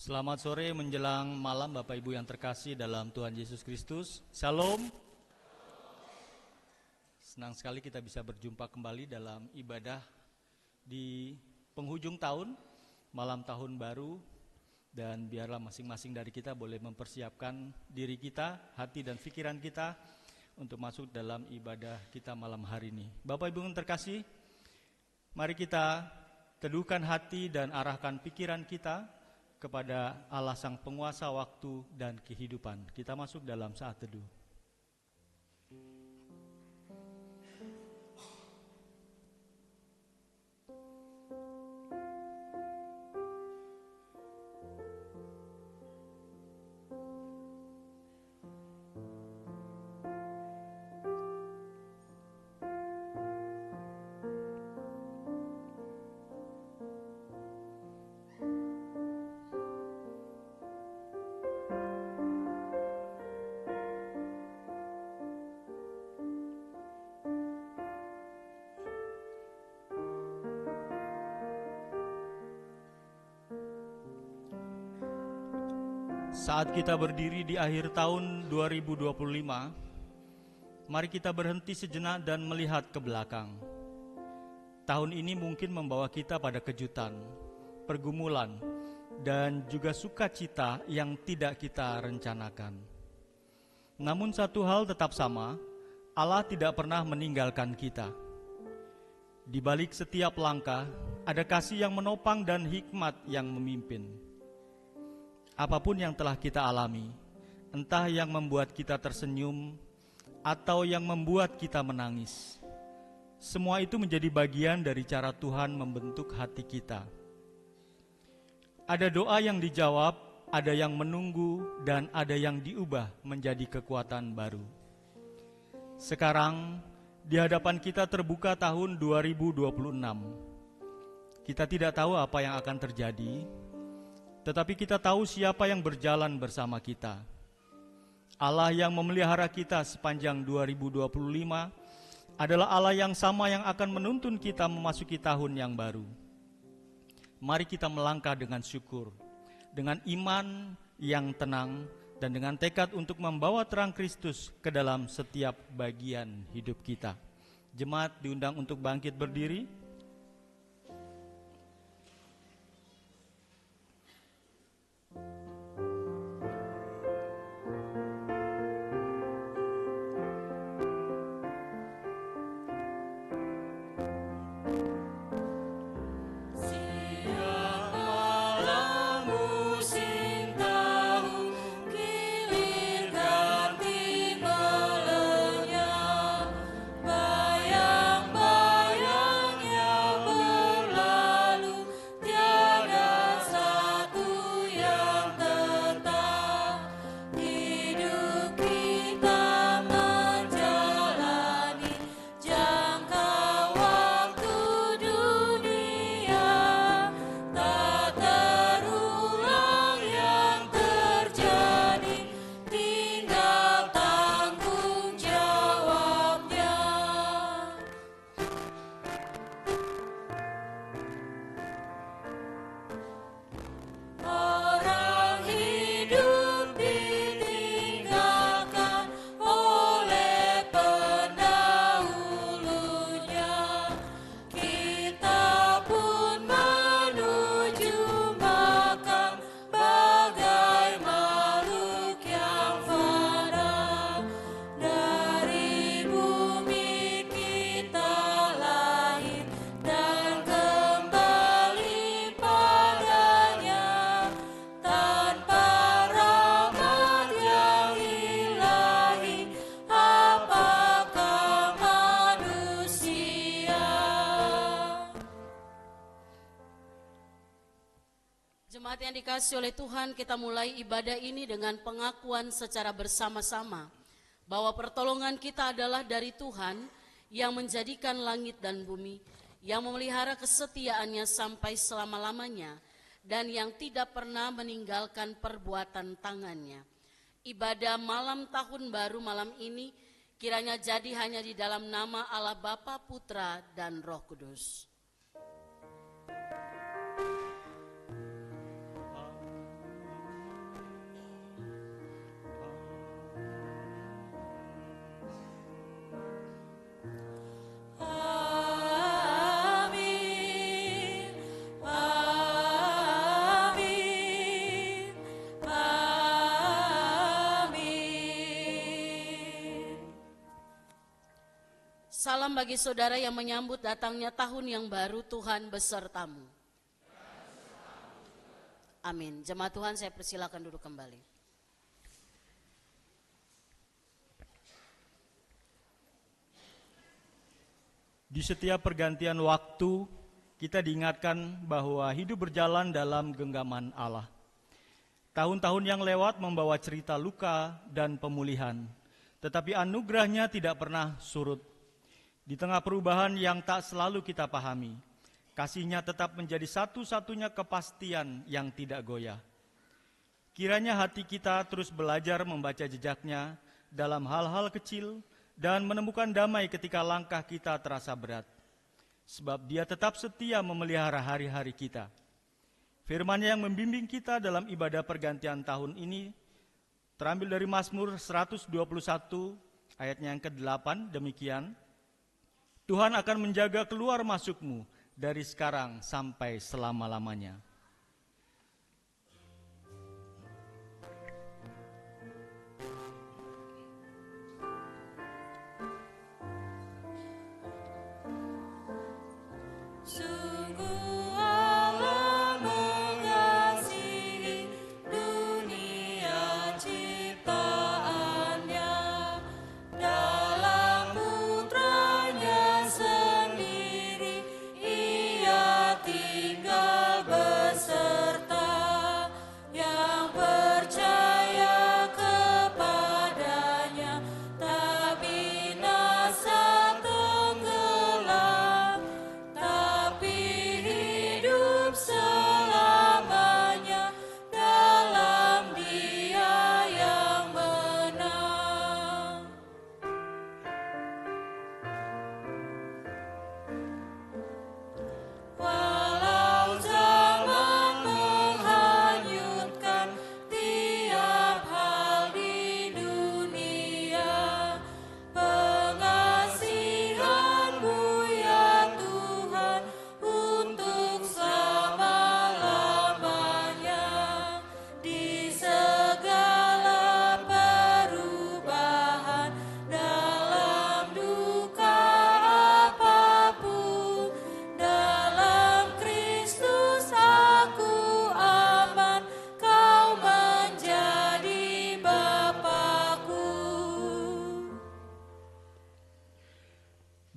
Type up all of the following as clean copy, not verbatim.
Selamat sore menjelang malam Bapak Ibu yang terkasih dalam Tuhan Yesus Kristus. Shalom. Senang sekali kita bisa berjumpa kembali dalam ibadah di penghujung tahun, malam tahun baru. Dan biarlah masing-masing dari kita boleh mempersiapkan diri kita, hati dan pikiran kita untuk masuk dalam ibadah kita malam hari ini. Bapak Ibu yang terkasih, mari kita teduhkan hati dan arahkan pikiran kita kepada Allah Sang Penguasa waktu dan kehidupan. Kita masuk dalam saat teduh. Saat kita berdiri di akhir tahun 2025, mari kita berhenti sejenak dan melihat ke belakang. Tahun ini mungkin membawa kita pada kejutan, pergumulan, dan juga sukacita yang tidak kita rencanakan. Namun satu hal tetap sama, Allah tidak pernah meninggalkan kita. Di balik setiap langkah, ada kasih yang menopang dan hikmat yang memimpin. Apapun yang telah kita alami, entah yang membuat kita tersenyum atau yang membuat kita menangis, semua itu menjadi bagian dari cara Tuhan membentuk hati kita. Ada doa yang dijawab, ada yang menunggu, dan ada yang diubah menjadi kekuatan baru. Sekarang, di hadapan kita terbuka tahun 2026. Kita tidak tahu apa yang akan terjadi, tetapi kita tahu siapa yang berjalan bersama kita. Allah yang memelihara kita sepanjang 2025 adalah Allah yang sama yang akan menuntun kita memasuki tahun yang baru. Mari kita melangkah dengan syukur, dengan iman yang tenang, dan dengan tekad untuk membawa terang Kristus ke dalam setiap bagian hidup kita. Jemaat diundang untuk bangkit berdiri. Jemaat yang dikasihi oleh Tuhan, kita mulai ibadah ini dengan pengakuan secara bersama-sama bahwa pertolongan kita adalah dari Tuhan yang menjadikan langit dan bumi, yang memelihara kesetiaannya sampai selama-lamanya, dan yang tidak pernah meninggalkan perbuatan tangannya. Ibadah malam tahun baru malam ini kiranya jadi hanya di dalam nama Allah Bapa, Putra, dan Roh Kudus. salam bagi saudara yang menyambut datangnya tahun yang baru. Tuhan besertamu. Amin. Jemaat Tuhan, saya persilakan duduk kembali. Di setiap pergantian waktu, kita diingatkan bahwa hidup berjalan dalam genggaman Allah. Tahun-tahun yang lewat membawa cerita luka dan pemulihan, tetapi anugerahnya tidak pernah surut. Di tengah perubahan yang tak selalu kita pahami, kasih-Nya tetap menjadi satu-satunya kepastian yang tidak goyah. Kiranya hati kita terus belajar membaca jejak-Nya dalam hal-hal kecil, dan menemukan damai ketika langkah kita terasa berat. Sebab Dia tetap setia memelihara hari-hari kita. Firman-Nya yang membimbing kita dalam ibadah pergantian tahun ini terambil dari Mazmur 121 ayatnya yang ke-8, demikian. Tuhan akan menjaga keluar masukmu dari sekarang sampai selama-lamanya.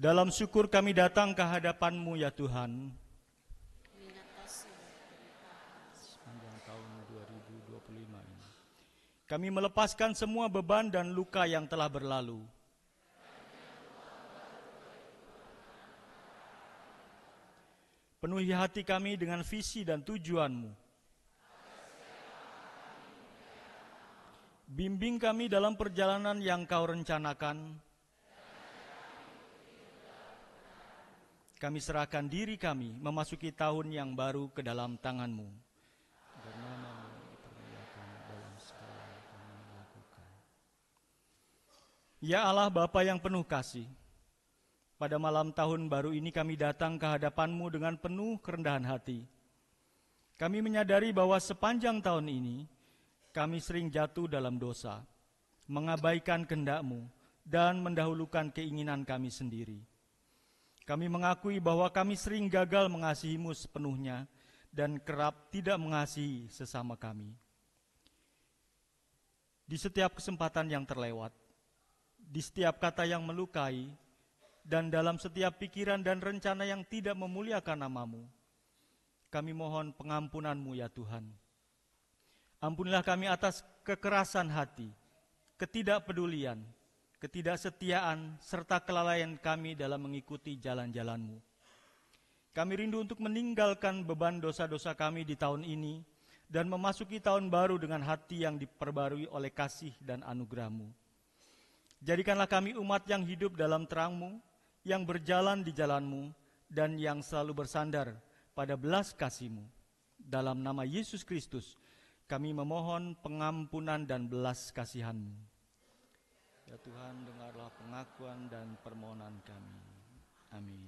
Dalam syukur kami datang ke hadapan-Mu ya Tuhan. Sepanjang tahun 2025 ini, kami melepaskan semua beban dan luka yang telah berlalu. Penuhi hati kami dengan visi dan tujuan-Mu. Bimbing kami dalam perjalanan yang Kau rencanakan. Kami serahkan diri kami memasuki tahun yang baru ke dalam tangan-Mu. Dan nama-Mu dipermuliakan dalam segala yang kami lakukan. Ya Allah Bapa yang penuh kasih, pada malam tahun baru ini kami datang ke hadapan-Mu dengan penuh kerendahan hati. Kami menyadari bahwa sepanjang tahun ini, kami sering jatuh dalam dosa, mengabaikan kehendak-Mu, dan mendahulukan keinginan kami sendiri. Kami mengakui bahwa kami sering gagal mengasihi-Mu sepenuhnya dan kerap tidak mengasihi sesama kami. Di setiap kesempatan yang terlewat, di setiap kata yang melukai, dan dalam setiap pikiran dan rencana yang tidak memuliakan nama-Mu, kami mohon pengampunan-Mu ya Tuhan. Ampunilah kami atas kekerasan hati, ketidakpedulian, ketidaksetiaan, serta kelalaian kami dalam mengikuti jalan-jalan-Mu. Kami rindu untuk meninggalkan beban dosa-dosa kami di tahun ini dan memasuki tahun baru dengan hati yang diperbarui oleh kasih dan anugerah-Mu. Jadikanlah kami umat yang hidup dalam terang-Mu, yang berjalan di jalan-Mu, dan yang selalu bersandar pada belas kasih-Mu. Dalam nama Yesus Kristus, kami memohon pengampunan dan belas kasihan-Mu. Ya Tuhan, dengarlah pengakuan dan permohonan kami. Amin.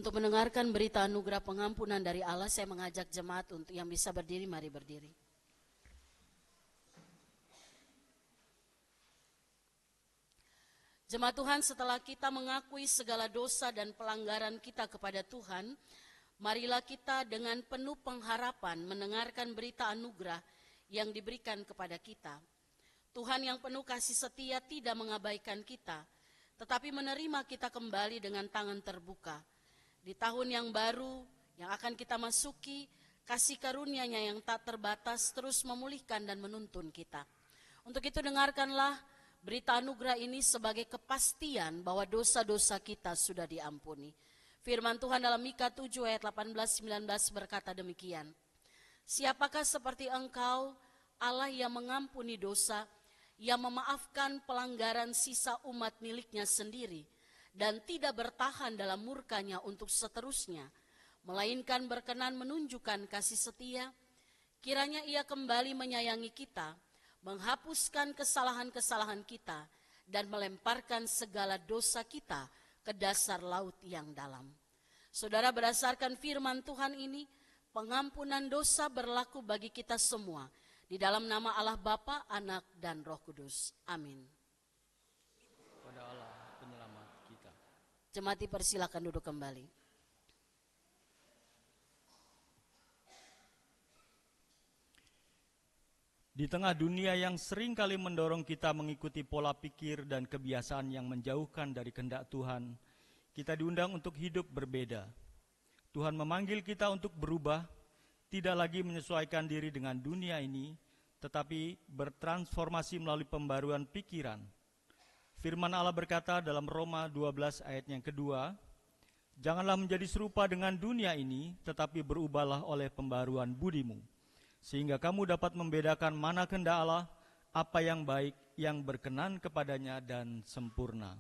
Untuk mendengarkan berita anugerah pengampunan dari Allah, saya mengajak jemaat untuk yang bisa berdiri, mari berdiri. Jemaat Tuhan, setelah kita mengakui segala dosa dan pelanggaran kita kepada Tuhan, marilah kita dengan penuh pengharapan mendengarkan berita anugerah yang diberikan kepada kita. Tuhan yang penuh kasih setia tidak mengabaikan kita, tetapi menerima kita kembali dengan tangan terbuka. Di tahun yang baru yang akan kita masuki, kasih karunia-Nya yang tak terbatas terus memulihkan dan menuntun kita. Untuk itu dengarkanlah berita anugerah ini sebagai kepastian bahwa dosa-dosa kita sudah diampuni. Firman Tuhan dalam Mika 7 ayat 18-19 berkata demikian. Siapakah seperti Engkau, Allah yang mengampuni dosa, yang memaafkan pelanggaran sisa umat miliknya sendiri, dan tidak bertahan dalam murkanya untuk seterusnya, melainkan berkenan menunjukkan kasih setia. Kiranya Ia kembali menyayangi kita, menghapuskan kesalahan-kesalahan kita, dan melemparkan segala dosa kita ke dasar laut yang dalam. Saudara, berdasarkan firman Tuhan ini, pengampunan dosa berlaku bagi kita semua. Di dalam nama Allah Bapa, Anak, dan Roh Kudus. Amin. Pada Allah penyelamat kita. Jemaat dipersilakan duduk kembali. Di tengah dunia yang sering kali mendorong kita mengikuti pola pikir dan kebiasaan yang menjauhkan dari kehendak Tuhan, kita diundang untuk hidup berbeda. Tuhan memanggil kita untuk berubah, tidak lagi menyesuaikan diri dengan dunia ini, tetapi bertransformasi melalui pembaruan pikiran. Firman Allah berkata dalam Roma 12 ayat yang kedua, janganlah menjadi serupa dengan dunia ini, tetapi berubahlah oleh pembaruan budimu, sehingga kamu dapat membedakan mana kehendak Allah, apa yang baik, yang berkenan kepadanya dan sempurna.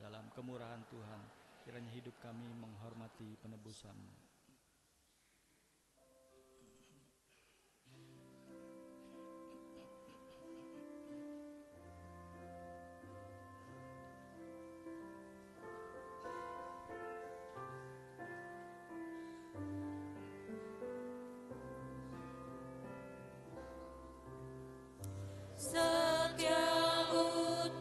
Dalam kemurahan Tuhan, kiranya hidup kami menghormati penebusan-Mu. Setiamu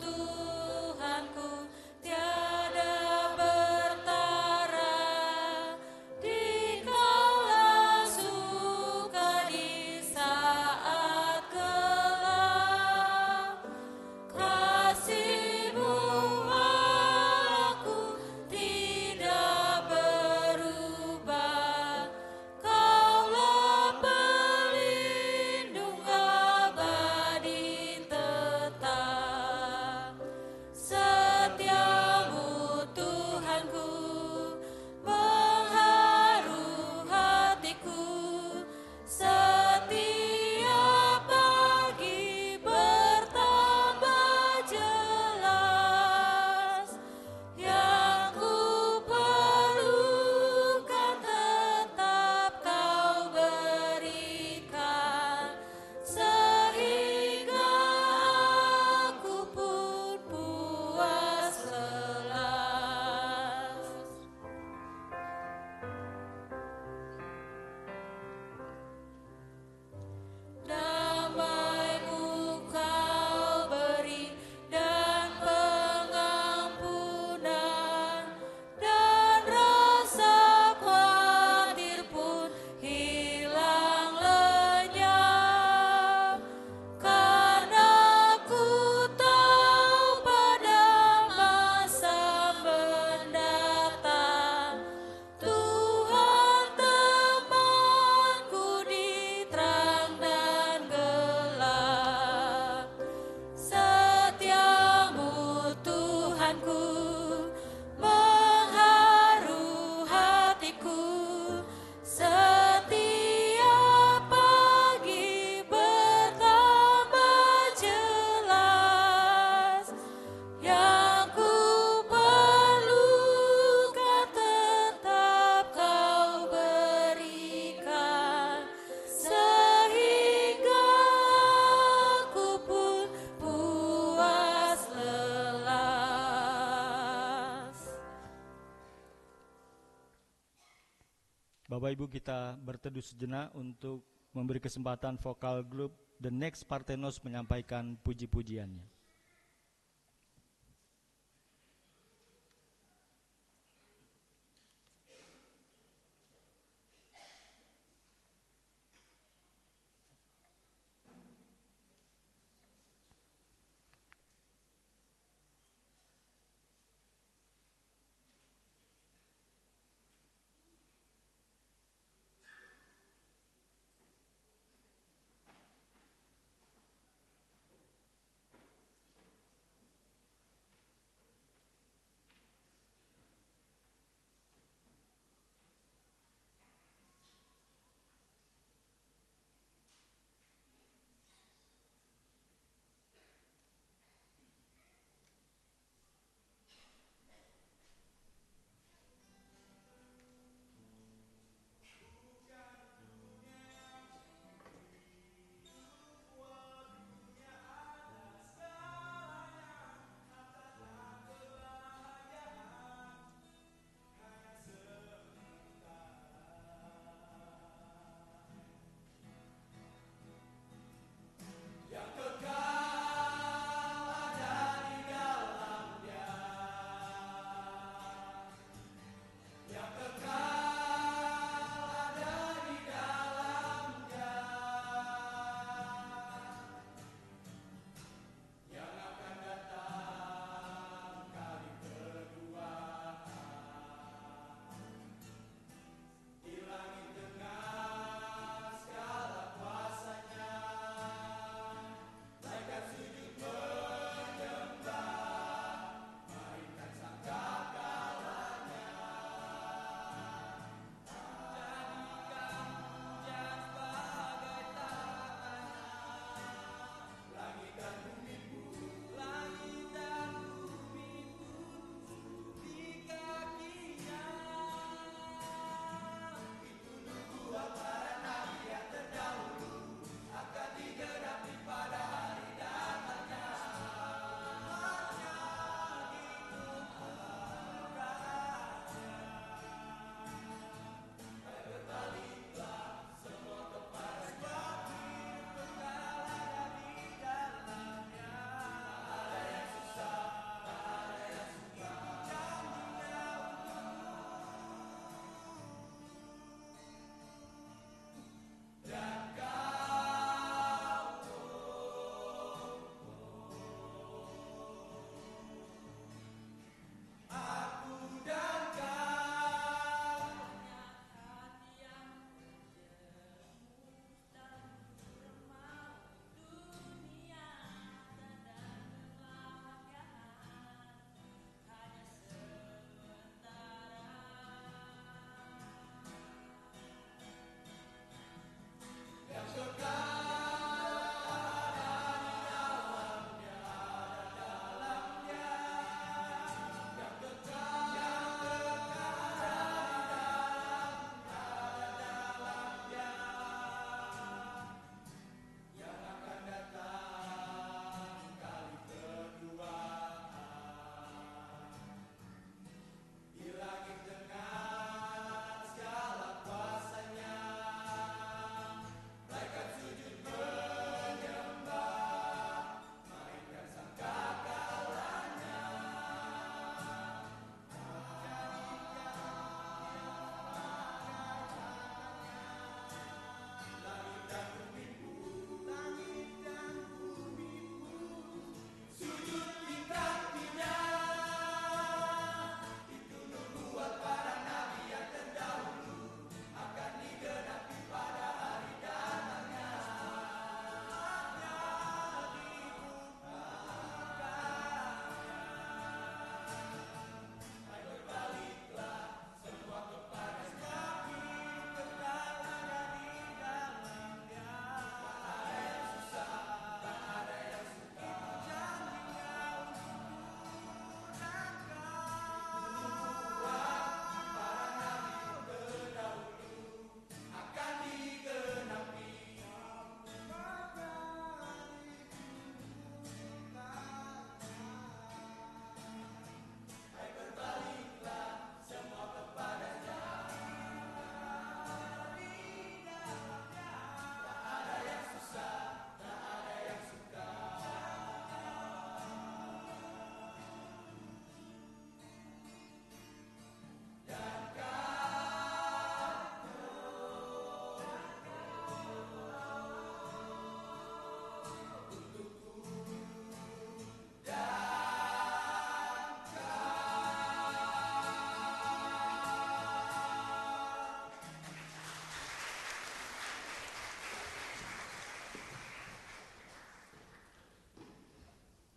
Tuhanku tiada bertara, dikala suka di saat gelap. Kasih-Mu Allahku tidak berubah, Kaulah pelindung abadi Bapak Ibu, kita berteduh sejenak untuk memberi kesempatan vokal grup The Next Parthenos menyampaikan puji-pujiannya.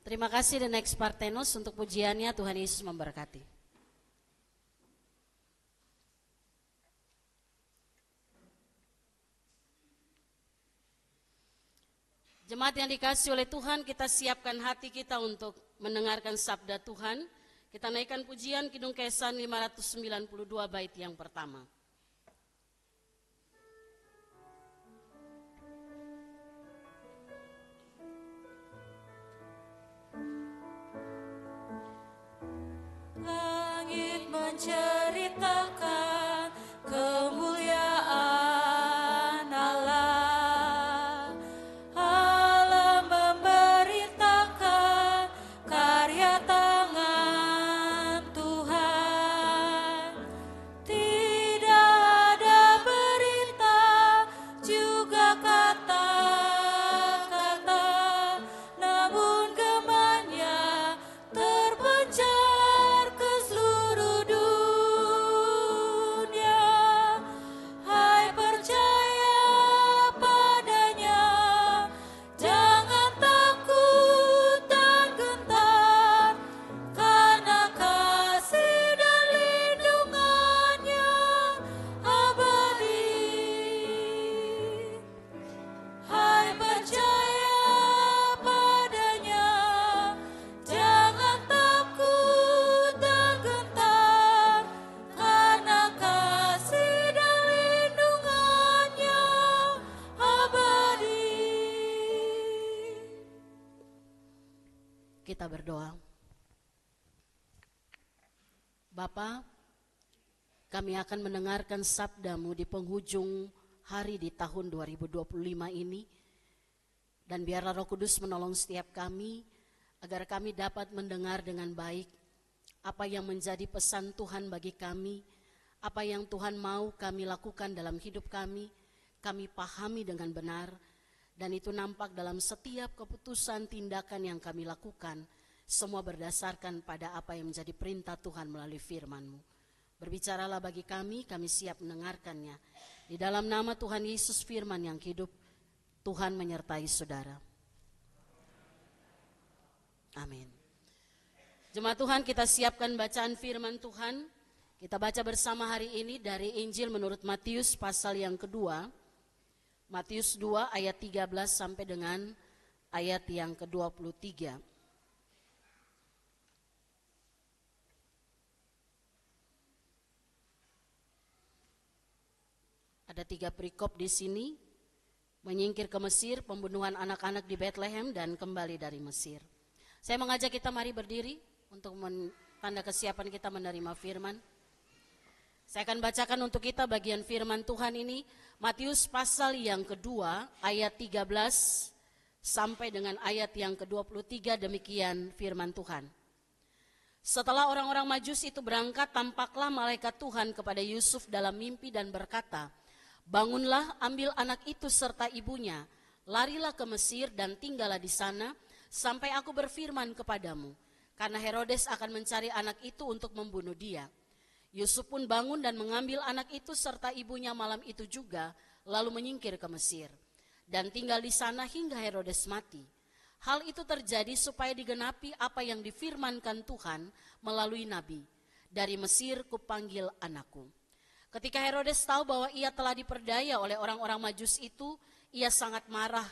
Terima kasih The Next Parthenos untuk pujiannya. Tuhan Yesus memberkati. Jemaat yang dikasihi oleh Tuhan, kita siapkan hati kita untuk mendengarkan sabda Tuhan. Kita naikkan pujian Kidung Kesan 592 bait yang pertama. Langit menceritakan kemuliaan Allah, alam memberitakan karya tangan Tuhan. Tidak ada berita juga kata-kata, namun gemanya terpancar ke seluruh dunia. Hai percaya padanya, jangan takut dan gentar, karena kasih dan lindungannya abadi. Hai percaya padanya, jangan takut dan gentar, karena kasih dan lindungannya abadi. Kita berdoa. Bapa, kami akan mendengarkan sabda-Mu di penghujung hari di tahun 2025 ini. Dan biarlah Roh Kudus menolong setiap kami, agar kami dapat mendengar dengan baik apa yang menjadi pesan Tuhan bagi kami, apa yang Tuhan mau kami lakukan dalam hidup kami pahami dengan benar, dan itu nampak dalam setiap keputusan tindakan yang kami lakukan, semua berdasarkan pada apa yang menjadi perintah Tuhan melalui firman-Mu. Berbicaralah bagi kami siap mendengarkannya. Di dalam nama Tuhan Yesus firman yang hidup, Tuhan menyertai saudara. Amin. Jemaat Tuhan, kita siapkan bacaan firman Tuhan. Kita baca bersama hari ini dari Injil menurut Matius pasal yang kedua. Matius 2 ayat 13 sampai dengan ayat yang ke-23. Ada 3 perikop di sini. Menyingkir ke Mesir, pembunuhan anak-anak di Bethlehem, dan kembali dari Mesir. Saya mengajak kita mari berdiri untuk tanda kesiapan kita menerima firman. Saya akan bacakan untuk kita bagian firman Tuhan ini, Matius pasal yang kedua ayat 13 sampai dengan ayat yang ke-23, demikian firman Tuhan. Setelah orang-orang Majus itu berangkat, tampaklah malaikat Tuhan kepada Yusuf dalam mimpi dan berkata, "Bangunlah, ambil anak itu serta ibunya, larilah ke Mesir dan tinggallah di sana sampai aku berfirman kepadamu, karena Herodes akan mencari anak itu untuk membunuh dia." Yusuf pun bangun dan mengambil anak itu serta ibunya malam itu juga, lalu menyingkir ke Mesir dan tinggal di sana hingga Herodes mati. Hal itu terjadi supaya digenapi apa yang difirmankan Tuhan melalui nabi, "Dari Mesir kupanggil anakku." Ketika Herodes tahu bahwa ia telah diperdaya oleh orang-orang Majus itu, ia sangat marah.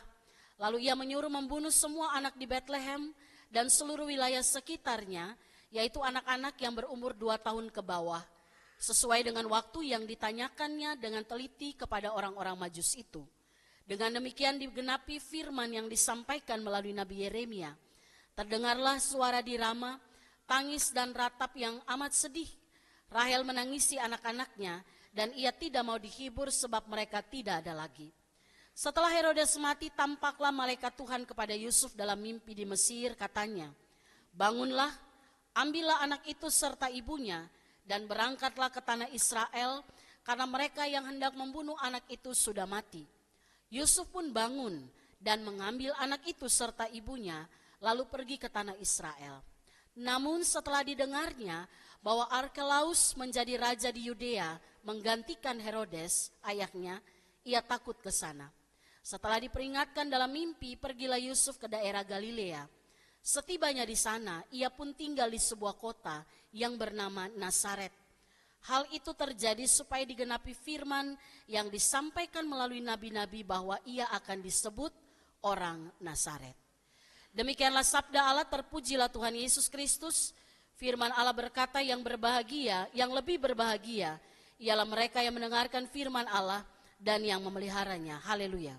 Lalu ia menyuruh membunuh semua anak di Bethlehem dan seluruh wilayah sekitarnya, yaitu anak-anak yang berumur 2 tahun ke bawah, sesuai dengan waktu yang ditanyakannya dengan teliti kepada orang-orang Majus itu. Dengan demikian digenapi firman yang disampaikan melalui Nabi Yeremia. Terdengarlah suara di Rama, tangis dan ratap yang amat sedih. Rahel menangisi anak-anaknya, dan ia tidak mau dihibur sebab mereka tidak ada lagi. Setelah Herodes mati, tampaklah malaikat Tuhan kepada Yusuf dalam mimpi di Mesir, katanya, "Bangunlah, ambillah anak itu serta ibunya, dan berangkatlah ke tanah Israel, karena mereka yang hendak membunuh anak itu sudah mati." Yusuf pun bangun dan mengambil anak itu serta ibunya, lalu pergi ke tanah Israel. Namun setelah didengarnya bahwa Arkelaus menjadi raja di Yudea menggantikan Herodes, ayahnya, ia takut ke sana. Setelah diperingatkan dalam mimpi, pergilah Yusuf ke daerah Galilea. Setibanya di sana, ia pun tinggal di sebuah kota yang bernama Nazaret. Hal itu terjadi supaya digenapi firman yang disampaikan melalui nabi-nabi bahwa ia akan disebut orang Nazaret. Demikianlah sabda Allah, terpujilah Tuhan Yesus Kristus. Firman Allah berkata, yang berbahagia, yang lebih berbahagia ialah mereka yang mendengarkan firman Allah dan yang memeliharanya. Haleluya.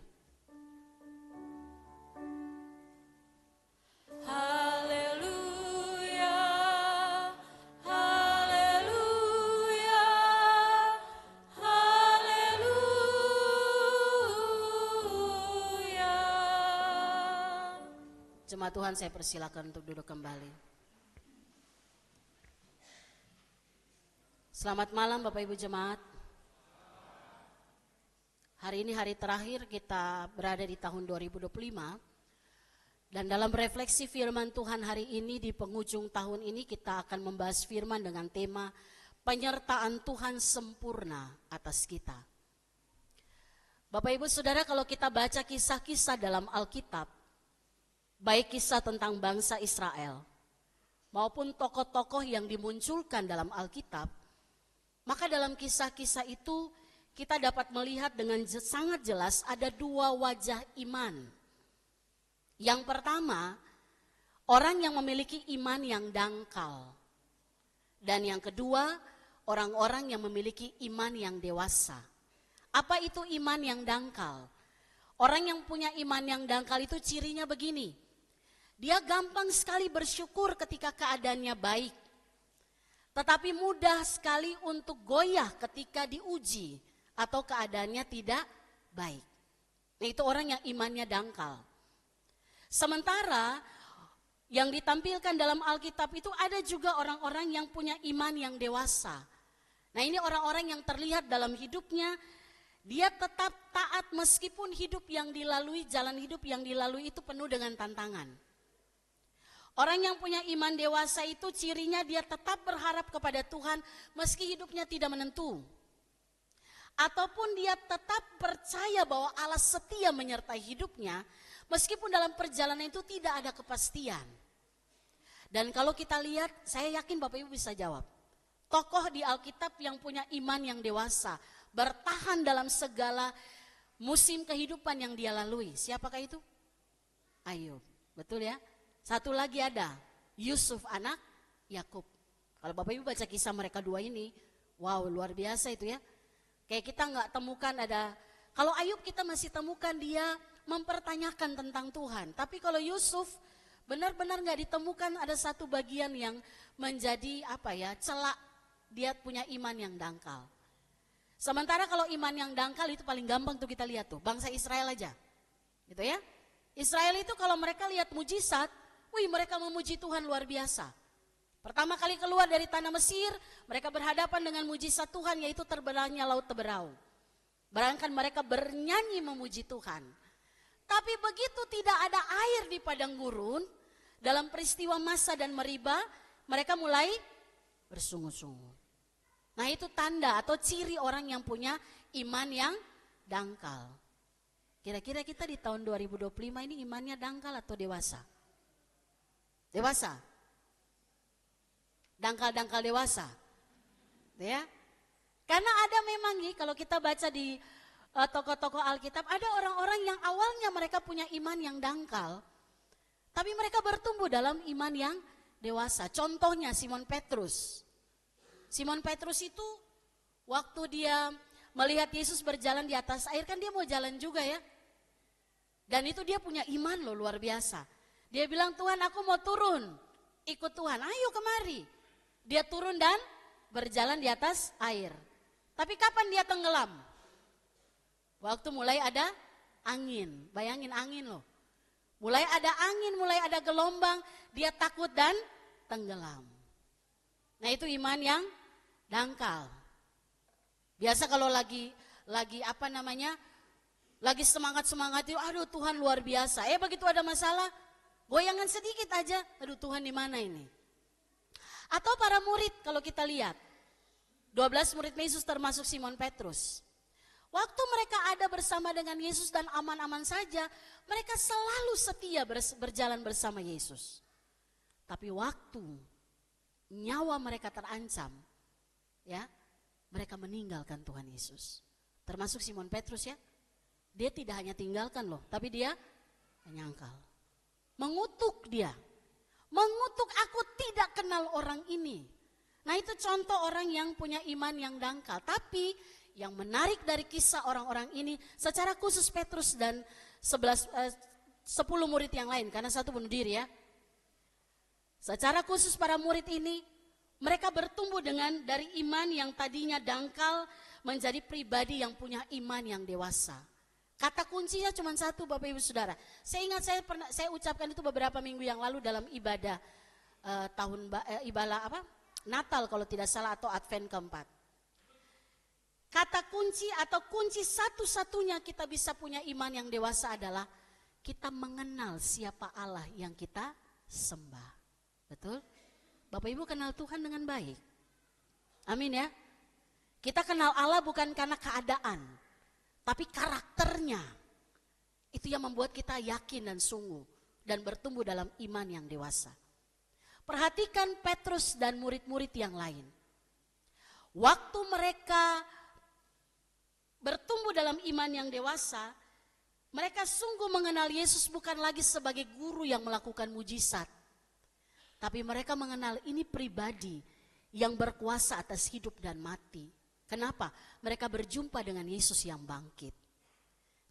Haleluya, haleluya, haleluya. Jemaat Tuhan, saya persilakan untuk duduk kembali. Selamat malam Bapak Ibu Jemaat. Hari ini hari terakhir kita berada di tahun 2025. Dan dalam refleksi firman Tuhan hari ini, di penghujung tahun ini kita akan membahas firman dengan tema penyertaan Tuhan sempurna atas kita. Bapak Ibu Saudara, kalau kita baca kisah-kisah dalam Alkitab, baik kisah tentang bangsa Israel maupun tokoh-tokoh yang dimunculkan dalam Alkitab, maka dalam kisah-kisah itu kita dapat melihat dengan sangat jelas ada dua wajah iman. Yang pertama, orang yang memiliki iman yang dangkal. Dan yang kedua, orang-orang yang memiliki iman yang dewasa. Apa itu iman yang dangkal? Orang yang punya iman yang dangkal itu cirinya begini. Dia gampang sekali bersyukur ketika keadaannya baik. Tetapi mudah sekali untuk goyah ketika diuji atau keadaannya tidak baik. Nah, itu orang yang imannya dangkal. Sementara yang ditampilkan dalam Alkitab itu ada juga orang-orang yang punya iman yang dewasa. Nah, ini orang-orang yang terlihat dalam hidupnya, dia tetap taat meskipun hidup yang dilalui, jalan hidup yang dilalui itu penuh dengan tantangan. Orang yang punya iman dewasa itu cirinya dia tetap berharap kepada Tuhan meski hidupnya tidak menentu. Ataupun dia tetap percaya bahwa Allah setia menyertai hidupnya meskipun dalam perjalanan itu tidak ada kepastian. Dan kalau kita lihat, saya yakin Bapak Ibu bisa jawab. Tokoh di Alkitab yang punya iman yang dewasa, bertahan dalam segala musim kehidupan yang dia lalui. Siapakah itu? Ayub, betul ya? Satu lagi ada, Yusuf anak Yakub. Kalau Bapak Ibu baca kisah mereka dua ini, wow luar biasa itu ya. Kayak kita nggak temukan ada, kalau Ayub kita masih temukan dia mempertanyakan tentang Tuhan. Tapi kalau Yusuf benar-benar nggak ditemukan ada satu bagian yang menjadi celak, dia punya iman yang dangkal. Sementara kalau iman yang dangkal itu paling gampang tuh kita lihat tuh, bangsa Israel aja. Gitu ya. Israel itu kalau mereka lihat mujizat, mereka memuji Tuhan luar biasa. Pertama kali keluar dari tanah Mesir, mereka berhadapan dengan mujizat Tuhan, yaitu terbelahnya laut Teberau. Bahkan mereka bernyanyi memuji Tuhan. Tapi begitu tidak ada air di padang gurun, dalam peristiwa Masa dan Meriba, mereka mulai bersungut-sungut. Nah, itu tanda atau ciri orang yang punya iman yang dangkal. Kira-kira kita di tahun 2025 ini imannya dangkal atau dewasa? Dewasa. Dangkal-dangkal dewasa. Ya. Karena ada memang nih kalau kita baca di tokoh-tokoh Alkitab, ada orang-orang yang awalnya mereka punya iman yang dangkal, tapi mereka bertumbuh dalam iman yang dewasa. Contohnya Simon Petrus. Simon Petrus itu waktu dia melihat Yesus berjalan di atas air, kan dia mau jalan juga ya. Dan itu dia punya iman loh luar biasa. Dia bilang, Tuhan aku mau turun, ikut Tuhan, ayo kemari. Dia turun dan berjalan di atas air. Tapi kapan dia tenggelam? Waktu mulai ada angin, bayangin angin loh. Mulai ada angin, mulai ada gelombang, dia takut dan tenggelam. Nah itu iman yang dangkal. Biasa kalau lagi lagi semangat-semangat itu, aduh Tuhan luar biasa. Begitu ada masalah, goyangan sedikit aja, aduh Tuhan di mana ini? Atau para murid kalau kita lihat, 12 murid Yesus termasuk Simon Petrus. Waktu mereka ada bersama dengan Yesus dan aman-aman saja, mereka selalu setia berjalan bersama Yesus. Tapi waktu nyawa mereka terancam, ya, mereka meninggalkan Tuhan Yesus. Termasuk Simon Petrus, ya. Dia tidak hanya tinggalkan loh, tapi dia menyangkal. Mengutuk dia. Mengutuk, aku tidak kenal orang ini. Nah, itu contoh orang yang punya iman yang dangkal. Tapi yang menarik dari kisah orang-orang ini, secara khusus Petrus dan 10 murid yang lain, karena satu bunuh diri, ya. Secara khusus para murid ini, mereka bertumbuh dari iman yang tadinya dangkal menjadi pribadi yang punya iman yang dewasa. Kata kuncinya cuma satu, Bapak Ibu Saudara. Saya ingat saya ucapkan itu beberapa minggu yang lalu dalam ibadah Natal kalau tidak salah, atau Advent keempat. Kata kunci atau kunci satu-satunya kita bisa punya iman yang dewasa adalah kita mengenal siapa Allah yang kita sembah. Betul? Bapak Ibu kenal Tuhan dengan baik. Amin, ya. Kita kenal Allah bukan karena keadaan, tapi karakternya. Itu yang membuat kita yakin dan sungguh dan bertumbuh dalam iman yang dewasa. Perhatikan Petrus dan murid-murid yang lain. Waktu mereka bertumbuh dalam iman yang dewasa, mereka sungguh mengenal Yesus bukan lagi sebagai guru yang melakukan mujizat. Tapi mereka mengenal ini pribadi yang berkuasa atas hidup dan mati. Kenapa? Mereka berjumpa dengan Yesus yang bangkit.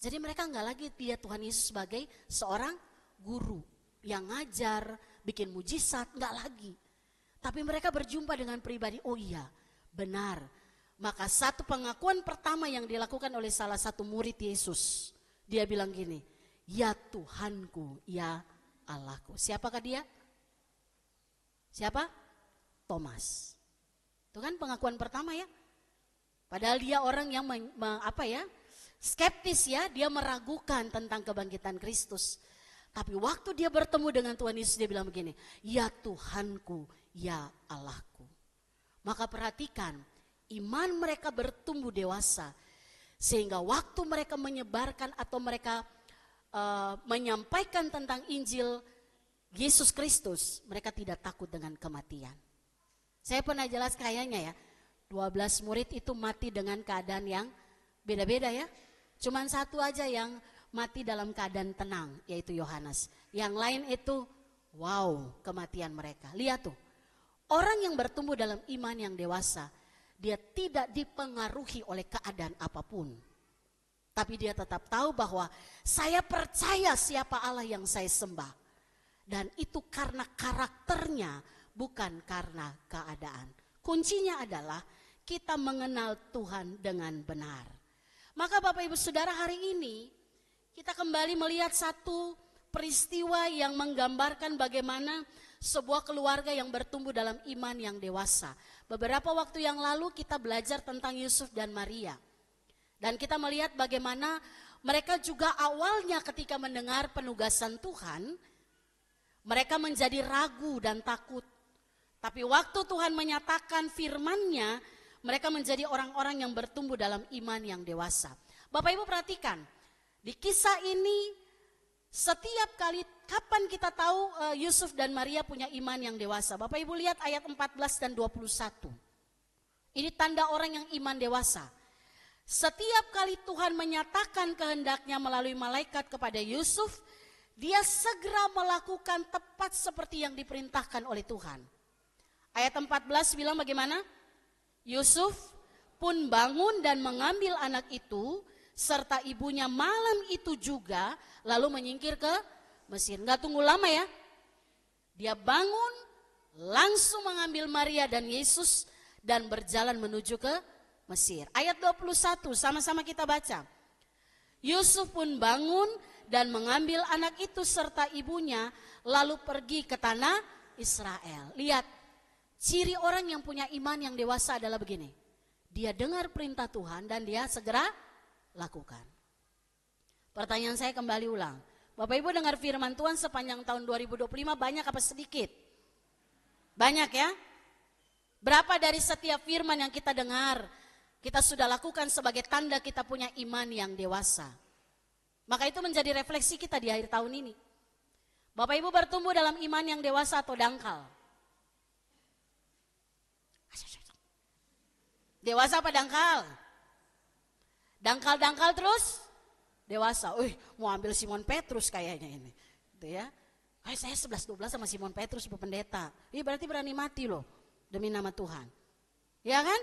Jadi mereka enggak lagi lihat Tuhan Yesus sebagai seorang guru yang ngajar, bikin mujizat, enggak lagi. Tapi mereka berjumpa dengan pribadi, oh iya, benar. Maka satu pengakuan pertama yang dilakukan oleh salah satu murid Yesus, dia bilang gini, ya Tuhanku, ya Allahku. Siapakah dia? Siapa? Thomas. Itu kan pengakuan pertama, ya. Padahal dia orang yang skeptis, ya, dia meragukan tentang kebangkitan Kristus. Tapi waktu dia bertemu dengan Tuhan Yesus, dia bilang begini, ya Tuhanku, ya Allahku. Maka perhatikan, iman mereka bertumbuh dewasa. Sehingga waktu mereka menyebarkan atau mereka menyampaikan tentang Injil Yesus Kristus, mereka tidak takut dengan kematian. Saya pernah jelas kayaknya, ya, 12 murid itu mati dengan keadaan yang beda-beda, ya. Cuman satu aja yang mati dalam keadaan tenang, yaitu Yohanes. Yang lain itu, wow, kematian mereka. Lihat tuh, orang yang bertumbuh dalam iman yang dewasa, dia tidak dipengaruhi oleh keadaan apapun. Tapi dia tetap tahu bahwa saya percaya siapa Allah yang saya sembah. Dan itu karena karakternya, bukan karena keadaan. Kuncinya adalah kita mengenal Tuhan dengan benar. Maka Bapak Ibu Saudara, hari ini kita kembali melihat satu peristiwa yang menggambarkan bagaimana sebuah keluarga yang bertumbuh dalam iman yang dewasa. Beberapa waktu yang lalu kita belajar tentang Yusuf dan Maria. Dan kita melihat bagaimana mereka juga awalnya ketika mendengar penugasan Tuhan, mereka menjadi ragu dan takut. Tapi waktu Tuhan menyatakan firman-Nya, mereka menjadi orang-orang yang bertumbuh dalam iman yang dewasa. Bapak Ibu perhatikan, di kisah ini setiap kali, kapan kita tahu Yusuf dan Maria punya iman yang dewasa? Bapak Ibu lihat ayat 14 dan 21. Ini tanda orang yang iman dewasa. Setiap kali Tuhan menyatakan kehendaknya melalui malaikat kepada Yusuf, dia segera melakukan tepat seperti yang diperintahkan oleh Tuhan. Ayat 14 bilang bagaimana? Yusuf pun bangun dan mengambil anak itu serta ibunya malam itu juga, lalu menyingkir ke Mesir. Enggak tunggu lama, ya. Dia bangun, langsung mengambil Maria dan Yesus dan berjalan menuju ke Mesir. Ayat 21 sama-sama kita baca. Yusuf pun bangun dan mengambil anak itu serta ibunya lalu pergi ke tanah Israel. Lihat, ciri orang yang punya iman yang dewasa adalah begini. Dia dengar perintah Tuhan dan dia segera lakukan. Pertanyaan saya kembali ulang. Bapak Ibu dengar firman Tuhan sepanjang tahun 2025 banyak apa sedikit? Banyak, ya? Berapa dari setiap firman yang kita dengar kita sudah lakukan sebagai tanda kita punya iman yang dewasa? Maka itu menjadi refleksi kita di akhir tahun ini. Bapak Ibu bertumbuh dalam iman yang dewasa atau dangkal? Dewasa apa dangkal? Dangkal-dangkal terus dewasa. Mau ambil Simon Petrus kayaknya ini. Gitu ya. Saya 11-12 sama Simon Petrus Ibu Pendeta. Berarti berani mati loh demi nama Tuhan. Ya kan?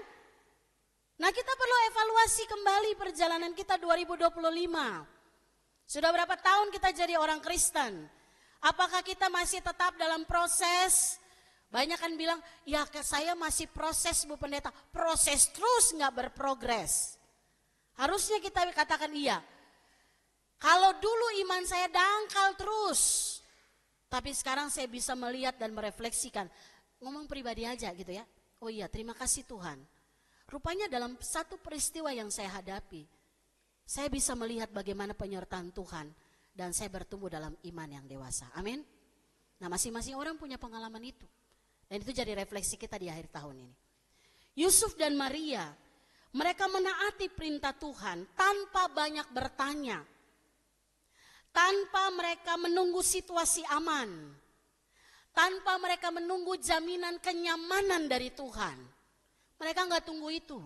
Nah, kita perlu evaluasi kembali perjalanan kita 2025. Sudah berapa tahun kita jadi orang Kristen? Apakah kita masih tetap dalam proses? Banyak kan bilang, ya saya masih proses Bu Pendeta. Proses terus gak berprogres. Harusnya kita katakan iya. Kalau dulu iman saya dangkal terus. Tapi sekarang saya bisa melihat dan merefleksikan. Ngomong pribadi aja gitu ya. Oh iya, terima kasih Tuhan. Rupanya dalam satu peristiwa yang saya hadapi, saya bisa melihat bagaimana penyertaan Tuhan. Dan saya bertumbuh dalam iman yang dewasa. Amin. Nah, masing-masing orang punya pengalaman itu. Dan itu jadi refleksi kita di akhir tahun ini. Yusuf dan Maria, mereka menaati perintah Tuhan tanpa banyak bertanya. Tanpa mereka menunggu situasi aman. Tanpa mereka menunggu jaminan kenyamanan dari Tuhan. Mereka enggak tunggu itu.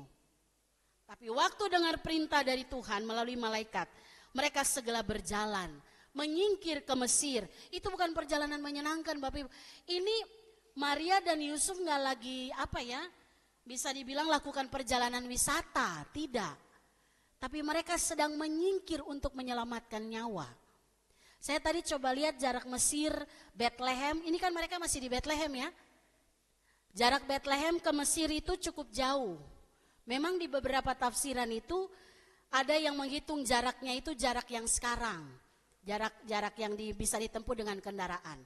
Tapi waktu dengar perintah dari Tuhan melalui malaikat, mereka segera berjalan, menyingkir ke Mesir. Itu bukan perjalanan menyenangkan Bapak Ibu. Ini Maria dan Yusuf enggak lagi bisa dibilang lakukan perjalanan wisata, tidak. Tapi mereka sedang menyingkir untuk menyelamatkan nyawa. Saya tadi coba lihat jarak Mesir, Bethlehem, ini kan mereka masih di Bethlehem ya. Jarak Bethlehem ke Mesir itu cukup jauh. Memang di beberapa tafsiran itu ada yang menghitung jaraknya itu jarak yang sekarang. Jarak yang bisa ditempuh dengan kendaraan.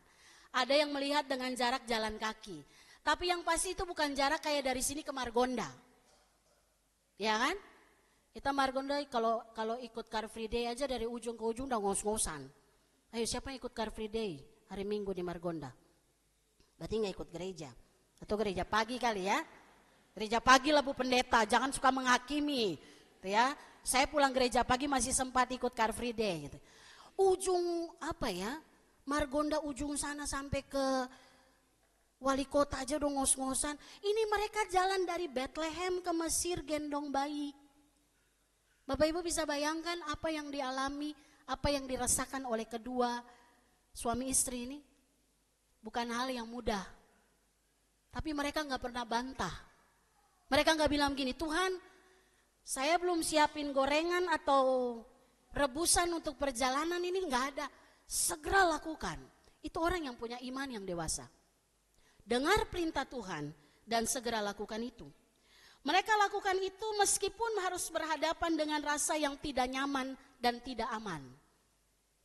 Ada yang melihat dengan jarak jalan kaki. Tapi yang pasti itu bukan jarak kayak dari sini ke Margonda. Ya kan? Kita Margonda kalau ikut Car Free Day aja dari ujung ke ujung udah ngos-ngosan. Ayo siapa yang ikut Car Free Day hari Minggu di Margonda? Berarti gak ikut gereja. Atau gereja pagi kali ya. Gereja pagi lah Bu Pendeta, jangan suka menghakimi. Gitu ya. Saya pulang gereja pagi masih sempat ikut Car Free Day. Gitu. Ujung Margonda ujung sana sampai ke wali kota aja udah ngos-ngosan. Ini mereka jalan dari Bethlehem ke Mesir gendong bayi. Bapak Ibu bisa bayangkan apa yang dialami, apa yang dirasakan oleh kedua suami istri ini. Bukan hal yang mudah. Tapi mereka gak pernah bantah. Mereka gak bilang gini, Tuhan saya belum siapin gorengan atau rebusan untuk perjalanan ini, gak ada. Segera lakukan. Itu orang yang punya iman yang dewasa. Dengar perintah Tuhan dan segera lakukan itu. Mereka lakukan itu meskipun harus berhadapan dengan rasa yang tidak nyaman dan tidak aman.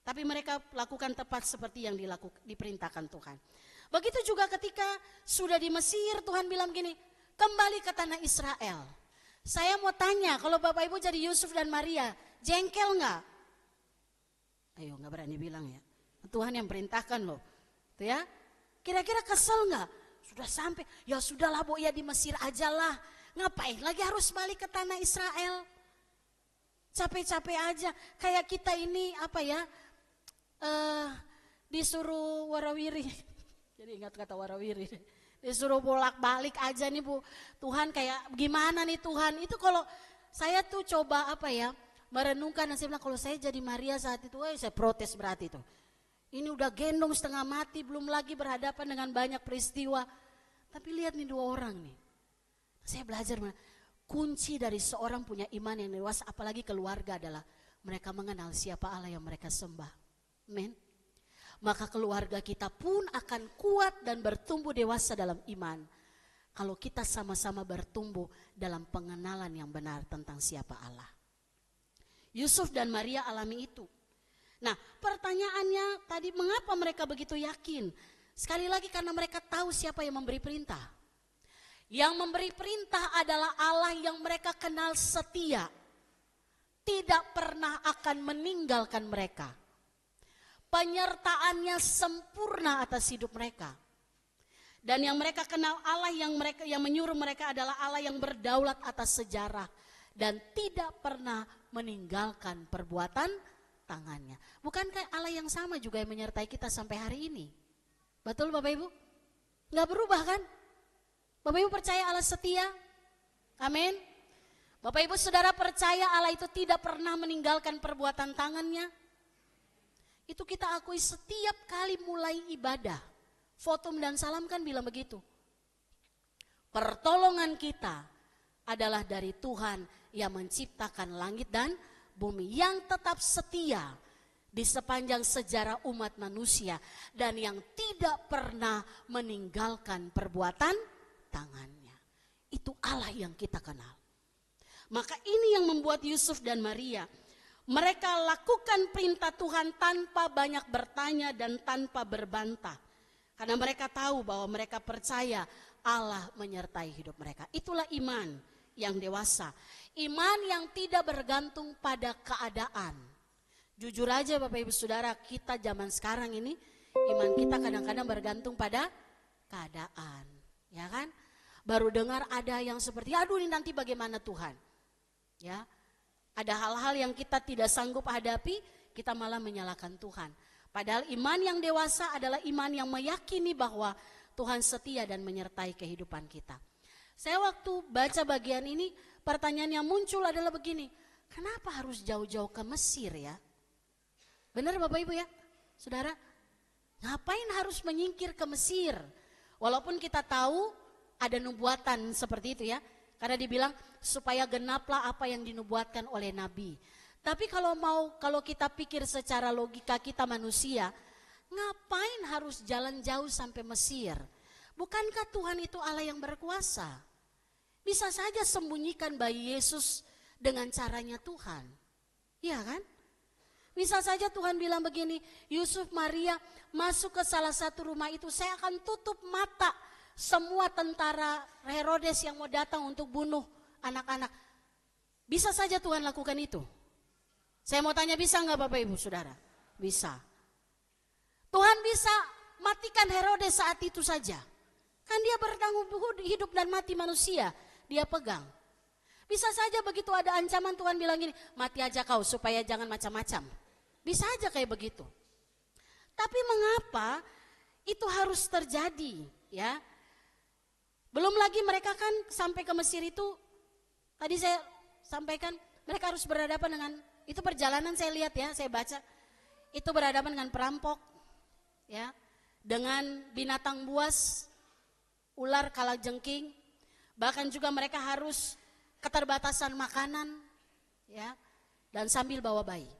Tapi mereka lakukan tepat seperti yang diperintahkan Tuhan. Begitu juga ketika sudah di Mesir, Tuhan bilang gini, kembali ke tanah Israel. Saya mau tanya, kalau Bapak Ibu jadi Yusuf dan Maria, jengkel gak? Ayo gak berani bilang ya. Tuhan yang perintahkan loh. Tuh ya. Kira-kira kesel gak? Sudah sampai, ya sudahlah Bu, ya di Mesir aja lah. Ngapain lagi harus balik ke tanah Israel? Capek-capek aja. Kayak kita ini disuruh warawiri. Jadi ingat kata warawiri. Disuruh bolak-balik aja nih Bu. Tuhan kayak gimana nih Tuhan? Itu kalau saya tuh coba merenungkan dan saya bilang kalau saya jadi Maria saat itu, saya protes berarti itu. Ini udah gendong setengah mati, belum lagi berhadapan dengan banyak peristiwa. Tapi lihat nih dua orang nih. Saya belajar kunci dari seorang punya iman yang dewasa, apalagi keluarga adalah mereka mengenal siapa Allah yang mereka sembah. Amin. Maka keluarga kita pun akan kuat dan bertumbuh dewasa dalam iman. Kalau kita sama-sama bertumbuh dalam pengenalan yang benar tentang siapa Allah. Yusuf dan Maria alami itu. Nah, pertanyaannya tadi mengapa mereka begitu yakin? Sekali lagi karena mereka tahu siapa yang memberi perintah. Yang memberi perintah adalah Allah yang mereka kenal setia. Tidak pernah akan meninggalkan mereka. Penyertaannya sempurna atas hidup mereka. Dan yang mereka kenal Allah yang menyuruh mereka adalah Allah yang berdaulat atas sejarah. Dan tidak pernah meninggalkan perbuatan tangannya. Bukankah Allah yang sama juga yang menyertai kita sampai hari ini? Betul Bapak Ibu? Nggak berubah kan? Bapak Ibu percaya Allah setia? Amin. Bapak Ibu Saudara percaya Allah itu tidak pernah meninggalkan perbuatan tangannya? Itu kita akui setiap kali mulai ibadah. Fotum dan Salam kan bilang begitu. Pertolongan kita adalah dari Tuhan yang menciptakan langit dan bumi, yang tetap setia di sepanjang sejarah umat manusia dan yang tidak pernah meninggalkan perbuatan tangannya. Itu Allah yang kita kenal. Maka ini yang membuat Yusuf dan Maria, mereka lakukan perintah Tuhan tanpa banyak bertanya dan tanpa berbantah. Karena mereka tahu bahwa mereka percaya Allah menyertai hidup mereka. Itulah iman yang dewasa. Iman yang tidak bergantung pada keadaan. Jujur aja Bapak Ibu Saudara, kita zaman sekarang ini iman kita kadang-kadang bergantung pada keadaan. Ya kan? Baru dengar ada yang seperti, aduh ini nanti bagaimana Tuhan. Ya, ada hal-hal yang kita tidak sanggup hadapi, kita malah menyalahkan Tuhan. Padahal iman yang dewasa adalah iman yang meyakini bahwa Tuhan setia dan menyertai kehidupan kita. Saya waktu baca bagian ini, pertanyaan yang muncul adalah begini, kenapa harus jauh-jauh ke Mesir ya? Benar Bapak Ibu ya, Saudara? Ngapain harus menyingkir ke Mesir? Walaupun kita tahu ada nubuatan seperti itu ya, karena dibilang supaya genaplah apa yang dinubuatkan oleh Nabi. Tapi kalau kita pikir secara logika kita manusia, ngapain harus jalan jauh sampai Mesir? Bukankah Tuhan itu Allah yang berkuasa? Bisa saja sembunyikan bayi Yesus dengan caranya Tuhan. Iya kan? Bisa saja Tuhan bilang begini, Yusuf, Maria masuk ke salah satu rumah itu, saya akan tutup mata semua tentara Herodes yang mau datang untuk bunuh anak-anak. Bisa saja Tuhan lakukan itu. Saya mau tanya, bisa nggak Bapak Ibu Saudara? Bisa. Tuhan bisa matikan Herodes saat itu saja. Kan dia bertanggung hidup dan mati manusia, dia pegang. Bisa saja begitu ada ancaman Tuhan bilang gini, mati aja kau supaya jangan macam-macam. Bisa aja kayak begitu. Tapi mengapa itu harus terjadi ya? Belum lagi mereka kan sampai ke Mesir itu, tadi saya sampaikan mereka harus berhadapan dengan, itu perjalanan saya lihat ya, saya baca. Itu berhadapan dengan perampok, ya, dengan binatang buas, ular kalajengking. Bahkan juga mereka harus keterbatasan makanan, ya, dan sambil bawa bayi.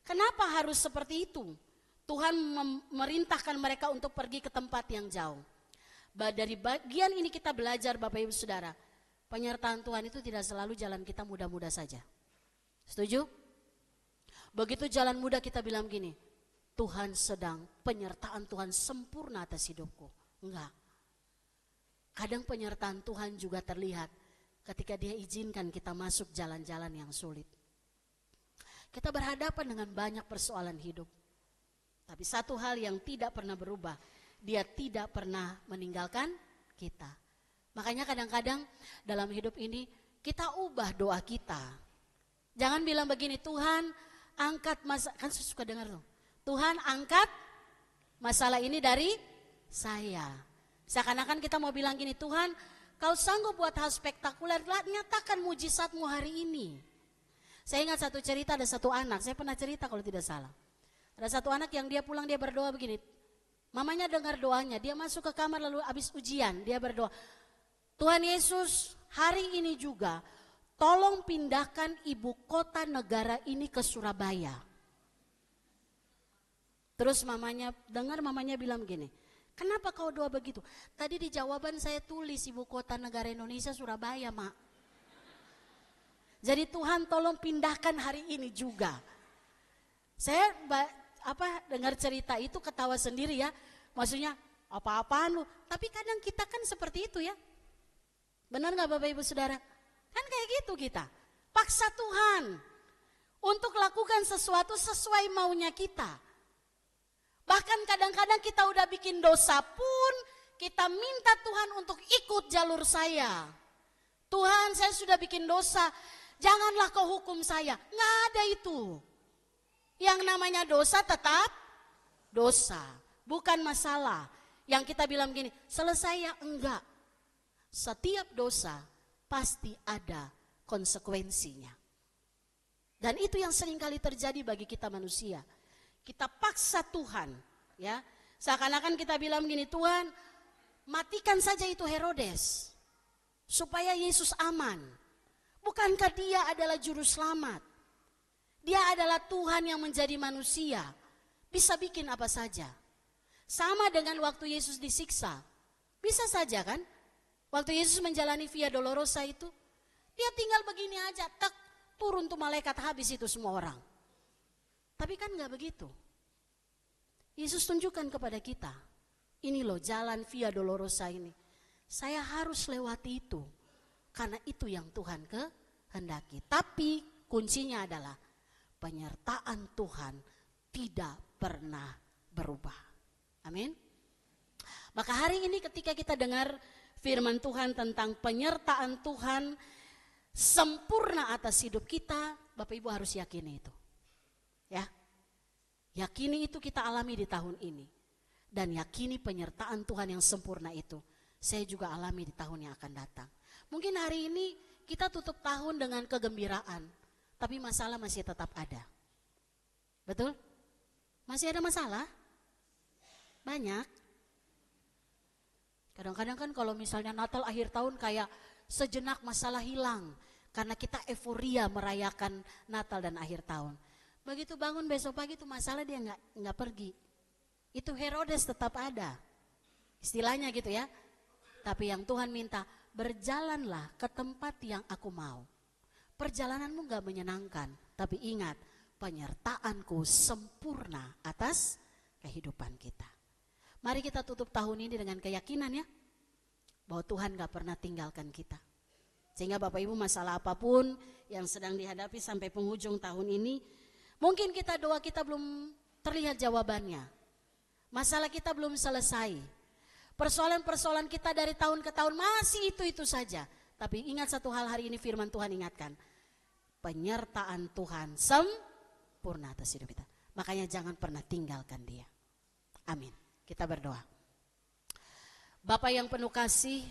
Kenapa harus seperti itu? Tuhan memerintahkan mereka untuk pergi ke tempat yang jauh. Dari bagian ini kita belajar Bapak Ibu Saudara, penyertaan Tuhan itu tidak selalu jalan kita mudah-mudah saja. Setuju? Begitu jalan mudah kita bilang gini, Tuhan sedang, penyertaan Tuhan sempurna atas hidupku. Enggak. Kadang penyertaan Tuhan juga terlihat ketika dia izinkan kita masuk jalan-jalan yang sulit. Kita berhadapan dengan banyak persoalan hidup. Tapi satu hal yang tidak pernah berubah, dia tidak pernah meninggalkan kita. Makanya kadang-kadang dalam hidup ini kita ubah doa kita. Jangan bilang begini, Tuhan angkat masalah, kan suka dengar loh. Tuhan angkat masalah ini dari saya. Seakan-akan kita mau bilang gini, Tuhan kau sanggup buat hal spektakuler, nyatakan mujizatmu hari ini. Saya ingat satu cerita, ada satu anak, saya pernah cerita kalau tidak salah. Ada satu anak yang dia pulang dia berdoa begini, mamanya dengar doanya, dia masuk ke kamar lalu habis ujian, dia berdoa, Tuhan Yesus hari ini juga tolong pindahkan ibu kota negara ini ke Surabaya. Terus mamanya dengar, mamanya bilang begini, kenapa kau doa begitu? Tadi di jawaban saya tulis ibu kota negara Indonesia Surabaya, Mak. Jadi Tuhan tolong pindahkan hari ini juga. Saya dengar cerita itu ketawa sendiri ya. Maksudnya apa-apaan lu. Tapi kadang kita kan seperti itu ya. Benar gak Bapak Ibu Saudara? Kan kayak gitu kita. Paksa Tuhan untuk lakukan sesuatu sesuai maunya kita. Bahkan kadang-kadang kita udah bikin dosa pun kita minta Tuhan untuk ikut jalur saya. Tuhan saya sudah bikin dosa, janganlah kau hukum saya. Nggak ada itu. Yang namanya dosa tetap dosa, bukan masalah. Yang kita bilang gini, selesai ya enggak. Setiap dosa pasti ada konsekuensinya. Dan itu yang seringkali terjadi bagi kita manusia. Kita paksa Tuhan, ya. Seakan-akan kita bilang gini, Tuhan, matikan saja itu Herodes supaya Yesus aman. Bukankah dia adalah juru selamat? Dia adalah Tuhan yang menjadi manusia, bisa bikin apa saja. Sama dengan waktu Yesus disiksa, bisa saja kan? Waktu Yesus menjalani Via Dolorosa itu, dia tinggal begini aja, tek, turun tuh malaikat, habis itu semua orang. Tapi kan gak begitu. Yesus tunjukkan kepada kita, ini loh jalan Via Dolorosa ini. Saya harus lewati itu, karena itu yang Tuhan kehendaki. Tapi kuncinya adalah penyertaan Tuhan tidak pernah berubah. Amin. Maka hari ini ketika kita dengar firman Tuhan tentang penyertaan Tuhan sempurna atas hidup kita, Bapak Ibu harus yakini itu. Ya. Yakini itu kita alami di tahun ini. Dan yakini penyertaan Tuhan yang sempurna itu saya juga alami di tahun yang akan datang. Mungkin hari ini kita tutup tahun dengan kegembiraan, tapi masalah masih tetap ada. Betul? Masih ada masalah? Banyak. Kadang-kadang kan kalau misalnya Natal akhir tahun kayak sejenak masalah hilang. Karena kita euforia merayakan Natal dan akhir tahun. Begitu bangun besok pagi itu masalah dia nggak pergi. Itu Herodes tetap ada. Istilahnya gitu ya. Tapi yang Tuhan minta, berjalanlah ke tempat yang aku mau. Perjalananmu gak menyenangkan, tapi ingat, penyertaanku sempurna atas kehidupan kita. Mari kita tutup tahun ini dengan keyakinan ya, bahwa Tuhan gak pernah tinggalkan kita. Sehingga Bapak Ibu masalah apapun yang sedang dihadapi sampai penghujung tahun ini, mungkin doa kita belum terlihat jawabannya. Masalah kita belum selesai. Persoalan-persoalan kita dari tahun ke tahun masih itu-itu saja. Tapi ingat satu hal, hari ini firman Tuhan ingatkan. Penyertaan Tuhan sempurna atas hidup kita. Makanya jangan pernah tinggalkan dia. Amin. Kita berdoa. Bapa yang penuh kasih,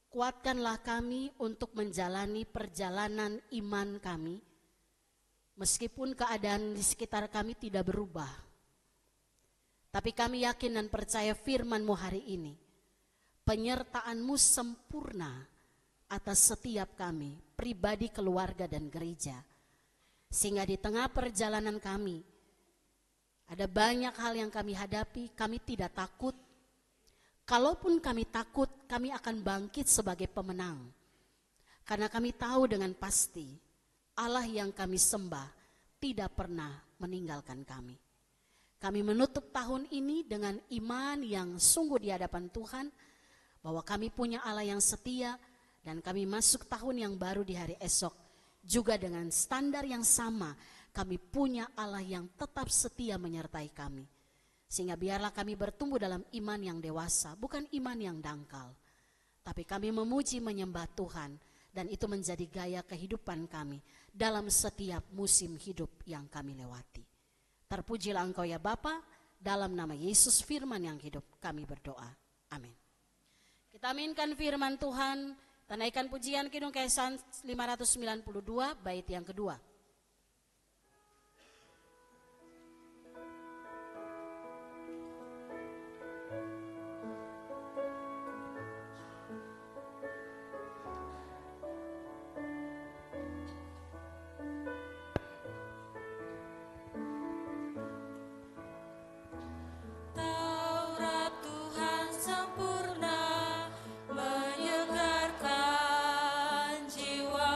kuatkanlah kami untuk menjalani perjalanan iman kami. Meskipun keadaan di sekitar kami tidak berubah. Tapi kami yakin dan percaya firman-Mu hari ini. Penyertaan-Mu sempurna atas setiap kami, pribadi, keluarga, dan gereja. Sehingga di tengah perjalanan kami, ada banyak hal yang kami hadapi, kami tidak takut. Kalaupun kami takut, kami akan bangkit sebagai pemenang. Karena kami tahu dengan pasti, Allah yang kami sembah tidak pernah meninggalkan kami. Kami menutup tahun ini dengan iman yang sungguh di hadapan Tuhan, bahwa kami punya Allah yang setia, dan kami masuk tahun yang baru di hari esok, juga dengan standar yang sama, kami punya Allah yang tetap setia menyertai kami. Sehingga biarlah kami bertumbuh dalam iman yang dewasa, bukan iman yang dangkal. Tapi kami memuji menyembah Tuhan, dan itu menjadi gaya kehidupan kami dalam setiap musim hidup yang kami lewati. Terpujilah Engkau ya Bapa, dalam nama Yesus firman yang hidup kami berdoa. Amin. Kita aminkan firman Tuhan, naikkan pujian Kidung Kesan 592 bait yang kedua. Taurat Tuhan sempurna, menyegarkan jiwa.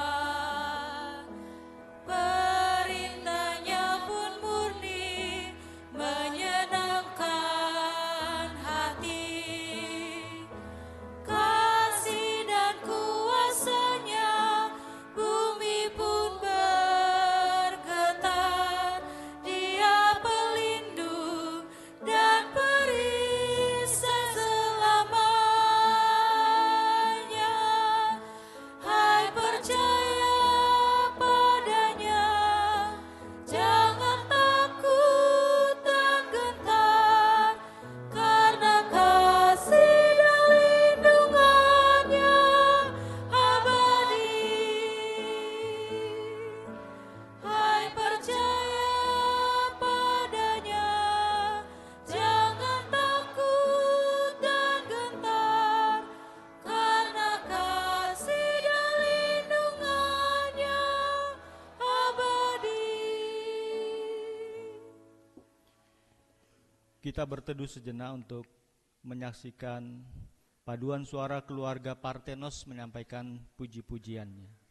kita berteduh sejenak untuk menyaksikan paduan suara keluarga Parthenos menyampaikan puji-pujiannya.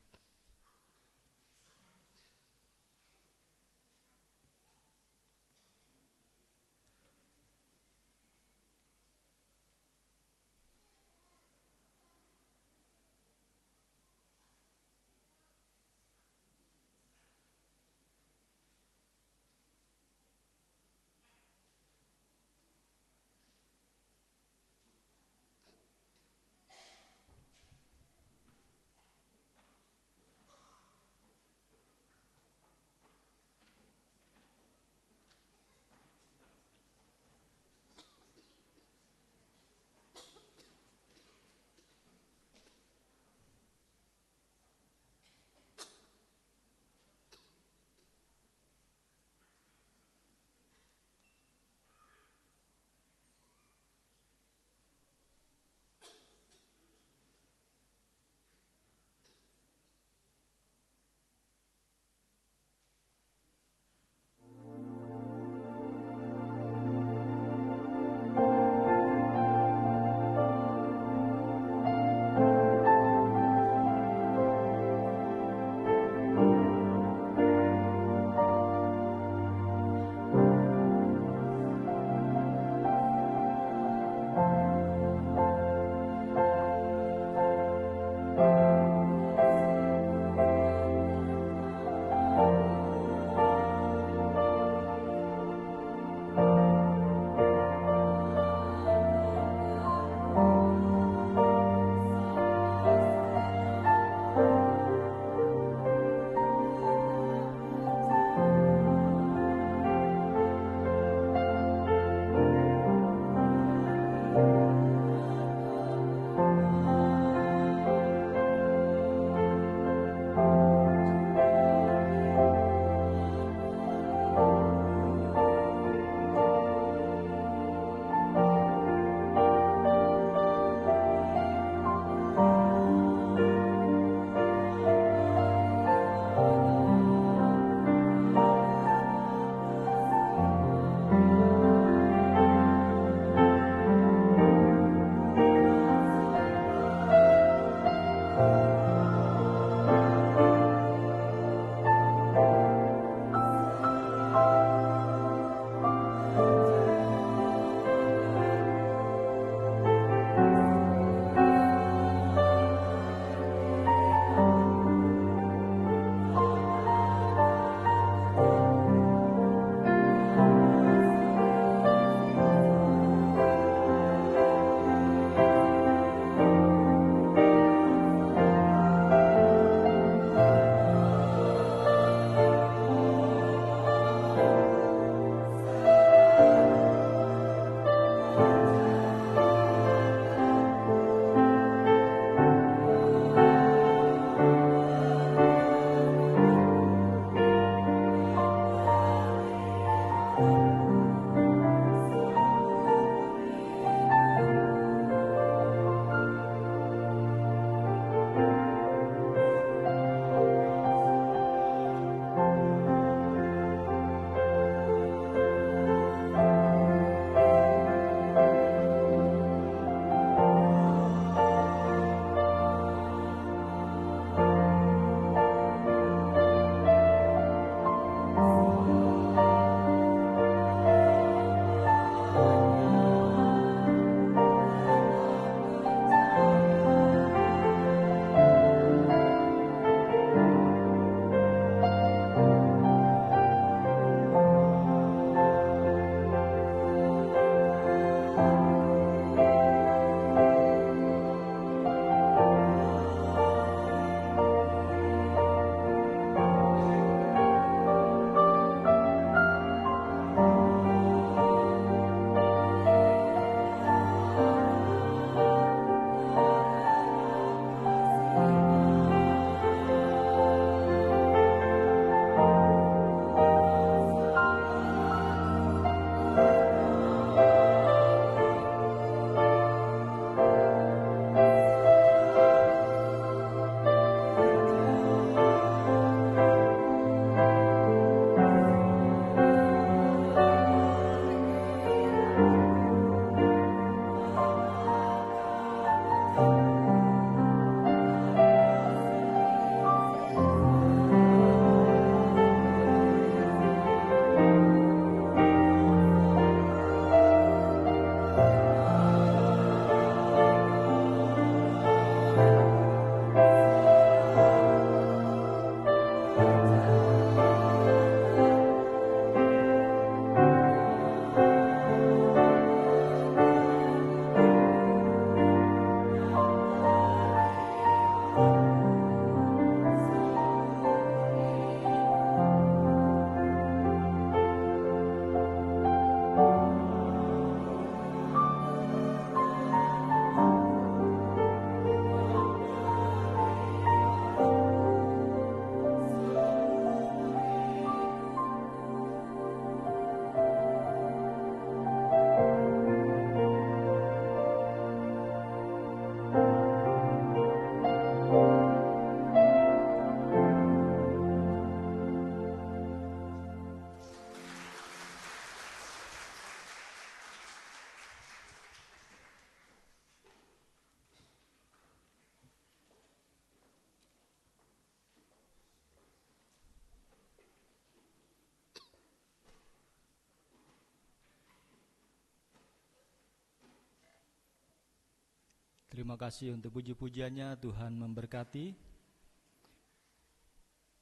Terima kasih untuk puji-pujiannya, Tuhan memberkati.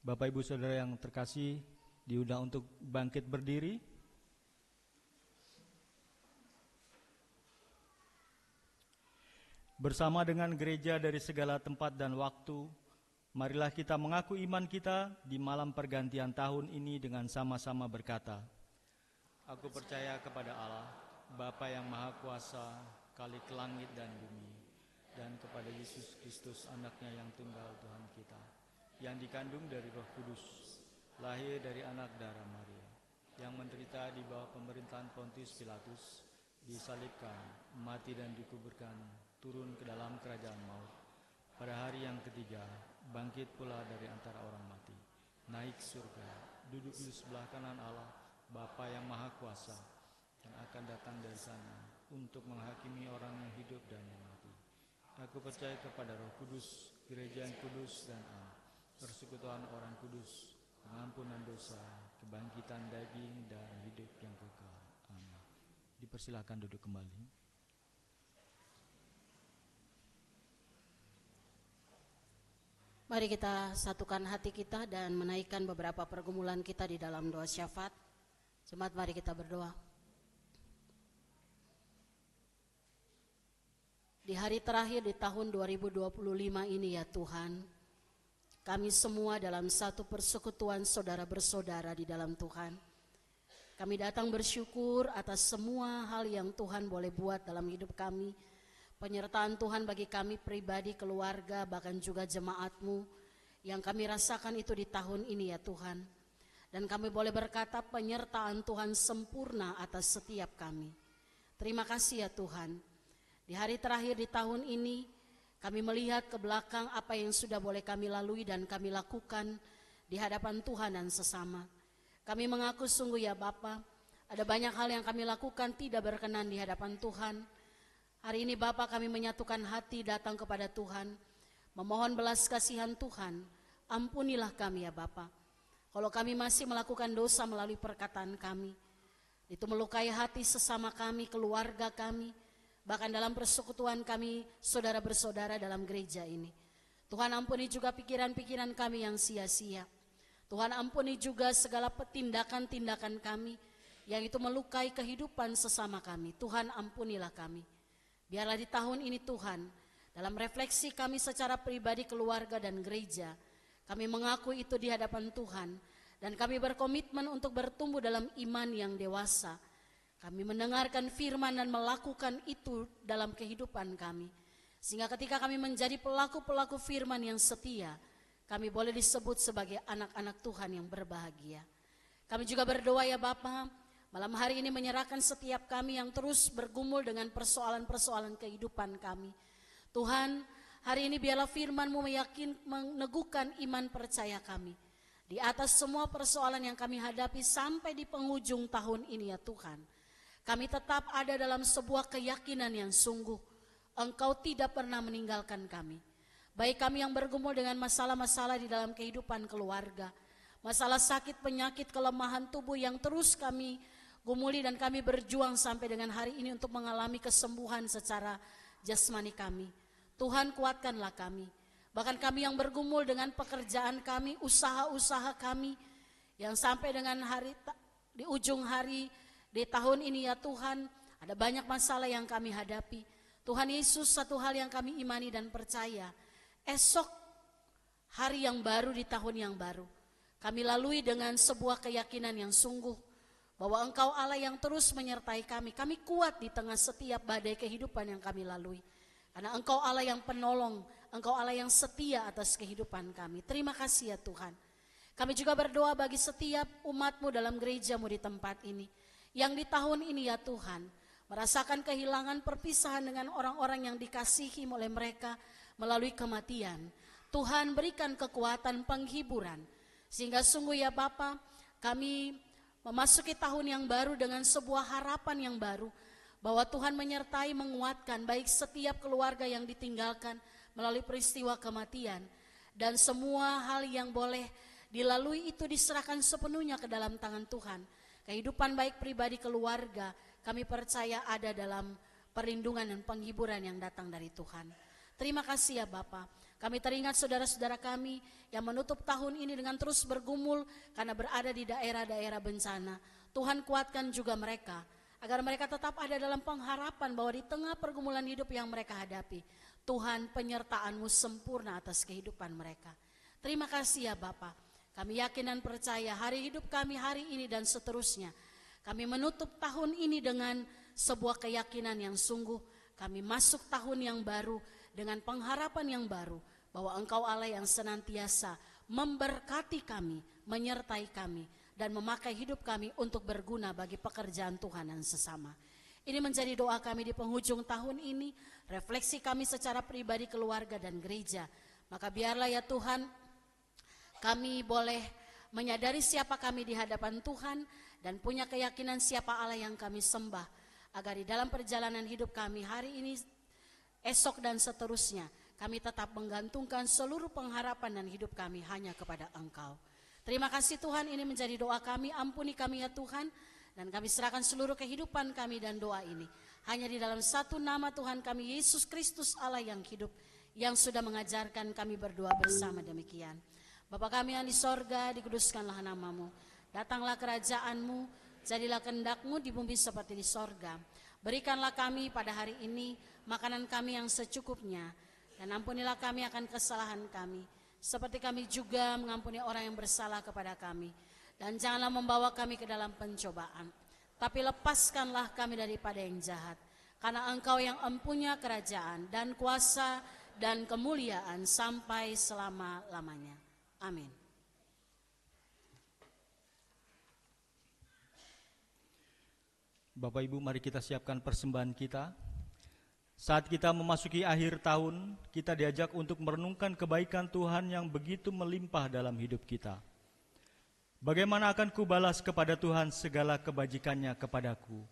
Bapak Ibu Saudara yang terkasih, diundang untuk bangkit berdiri. Bersama dengan gereja dari segala tempat dan waktu, marilah kita mengaku iman kita di malam pergantian tahun ini dengan sama-sama berkata, Aku percaya kepada Allah, Bapa yang Maha Kuasa, Khalik langit dan bumi, dan kepada Yesus Kristus, anaknya yang tunggal Tuhan kita, yang dikandung dari Roh Kudus, lahir dari anak darah Maria, yang menderita di bawah pemerintahan Pontius Pilatus, disalibkan, mati dan dikuburkan, turun ke dalam kerajaan maut. Pada hari yang ketiga, bangkit pula dari antara orang mati, naik surga, duduk di sebelah kanan Allah, Bapa yang Maha Kuasa, dan akan datang dari sana untuk menghakimi orang yang hidup dan yang mati. Aku percaya kepada Roh Kudus, gereja yang kudus dan am, persekutuan orang kudus, pengampunan dosa, kebangkitan daging dan hidup yang kekal. Amin. Dipersilakan duduk kembali. Mari kita satukan hati kita dan menaikkan beberapa pergumulan kita di dalam doa syafaat. Jemaat, mari kita berdoa. Di hari terakhir di tahun 2025 ini ya Tuhan, kami semua dalam satu persekutuan saudara bersaudara di dalam Tuhan. Kami datang bersyukur atas semua hal yang Tuhan boleh buat dalam hidup kami. Penyertaan Tuhan bagi kami pribadi, keluarga, bahkan juga jemaat-Mu yang kami rasakan itu di tahun ini ya Tuhan. Dan kami boleh berkata penyertaan Tuhan sempurna atas setiap kami. Terima kasih ya Tuhan. Di hari terakhir di tahun ini, kami melihat ke belakang apa yang sudah boleh kami lalui dan kami lakukan di hadapan Tuhan dan sesama. Kami mengaku sungguh ya Bapa, ada banyak hal yang kami lakukan tidak berkenan di hadapan Tuhan. Hari ini Bapa, kami menyatukan hati datang kepada Tuhan, memohon belas kasihan Tuhan, ampunilah kami ya Bapa. Kalau kami masih melakukan dosa melalui perkataan kami, itu melukai hati sesama kami, keluarga kami, bahkan dalam persekutuan kami, saudara bersaudara dalam gereja ini. Tuhan ampuni juga pikiran-pikiran kami yang sia-sia. Tuhan ampuni juga segala tindakan-tindakan kami yang itu melukai kehidupan sesama kami. Tuhan ampunilah kami. Biarlah di tahun ini Tuhan, dalam refleksi kami secara pribadi, keluarga dan gereja, kami mengaku itu di hadapan Tuhan, dan kami berkomitmen untuk bertumbuh dalam iman yang dewasa. Kami mendengarkan firman dan melakukan itu dalam kehidupan kami. Sehingga ketika kami menjadi pelaku-pelaku firman yang setia, kami boleh disebut sebagai anak-anak Tuhan yang berbahagia. Kami juga berdoa ya Bapa, malam hari ini menyerahkan setiap kami yang terus bergumul dengan persoalan-persoalan kehidupan kami. Tuhan, hari ini biarlah firman-Mu meneguhkan iman percaya kami. Di atas semua persoalan yang kami hadapi sampai di penghujung tahun ini ya Tuhan. Kami tetap ada dalam sebuah keyakinan yang sungguh. Engkau tidak pernah meninggalkan kami. Baik kami yang bergumul dengan masalah-masalah di dalam kehidupan keluarga, masalah sakit, penyakit, kelemahan tubuh yang terus kami gumuli dan kami berjuang sampai dengan hari ini untuk mengalami kesembuhan secara jasmani kami. Tuhan kuatkanlah kami. Bahkan kami yang bergumul dengan pekerjaan kami, usaha-usaha kami yang sampai dengan di ujung hari di tahun ini ya Tuhan, ada banyak masalah yang kami hadapi. Tuhan Yesus, satu hal yang kami imani dan percaya, esok hari yang baru di tahun yang baru, kami lalui dengan sebuah keyakinan yang sungguh bahwa Engkau Allah yang terus menyertai kami. Kami kuat di tengah setiap badai kehidupan yang kami lalui. Karena Engkau Allah yang penolong, Engkau Allah yang setia atas kehidupan kami. Terima kasih ya Tuhan. Kami juga berdoa bagi setiap umat-Mu dalam gereja-Mu di tempat ini, yang di tahun ini ya Tuhan, merasakan kehilangan perpisahan dengan orang-orang yang dikasihi oleh mereka melalui kematian. Tuhan berikan kekuatan penghiburan, sehingga sungguh ya Bapa, kami memasuki tahun yang baru dengan sebuah harapan yang baru, bahwa Tuhan menyertai, menguatkan baik setiap keluarga yang ditinggalkan melalui peristiwa kematian, dan semua hal yang boleh dilalui itu diserahkan sepenuhnya ke dalam tangan Tuhan. Kehidupan baik pribadi, keluarga, kami percaya ada dalam perlindungan dan penghiburan yang datang dari Tuhan. Terima kasih ya Bapa. Kami teringat saudara-saudara kami yang menutup tahun ini dengan terus bergumul karena berada di daerah-daerah bencana. Tuhan kuatkan juga mereka, agar mereka tetap ada dalam pengharapan bahwa di tengah pergumulan hidup yang mereka hadapi, Tuhan penyertaan-Mu sempurna atas kehidupan mereka. Terima kasih ya Bapa. Kami yakin dan percaya hari hidup kami hari ini dan seterusnya, kami menutup tahun ini dengan sebuah keyakinan yang sungguh. Kami masuk tahun yang baru dengan pengharapan yang baru, bahwa Engkau Allah yang senantiasa memberkati kami, menyertai kami, dan memakai hidup kami untuk berguna bagi pekerjaan Tuhan dan sesama. Ini menjadi doa kami di penghujung tahun ini, refleksi kami secara pribadi, keluarga, dan gereja. Maka biarlah ya Tuhan, kami boleh menyadari siapa kami di hadapan Tuhan, dan punya keyakinan siapa Allah yang kami sembah, agar di dalam perjalanan hidup kami hari ini, esok, dan seterusnya, kami tetap menggantungkan seluruh pengharapan dan hidup kami hanya kepada Engkau. Terima kasih Tuhan, ini menjadi doa kami. Ampuni kami ya Tuhan, dan kami serahkan seluruh kehidupan kami dan doa ini hanya di dalam satu nama Tuhan kami, Yesus Kristus Allah yang hidup, yang sudah mengajarkan kami berdoa bersama demikian. Bapa kami yang di sorga, dikuduskanlah nama-Mu. Datanglah kerajaan-Mu, jadilah kehendak-Mu di bumi seperti di sorga. Berikanlah kami pada hari ini makanan kami yang secukupnya, dan ampunilah kami akan kesalahan kami, seperti kami juga mengampuni orang yang bersalah kepada kami. Dan janganlah membawa kami ke dalam pencobaan, tapi lepaskanlah kami daripada yang jahat. Karena Engkau yang empunya kerajaan dan kuasa dan kemuliaan sampai selama-lamanya. Amin. Bapak Ibu, mari kita siapkan persembahan kita. Saat kita memasuki akhir tahun, kita diajak untuk merenungkan kebaikan Tuhan yang begitu melimpah dalam hidup kita. Bagaimana akan kubalas kepada Tuhan segala kebajikannya kepadaku?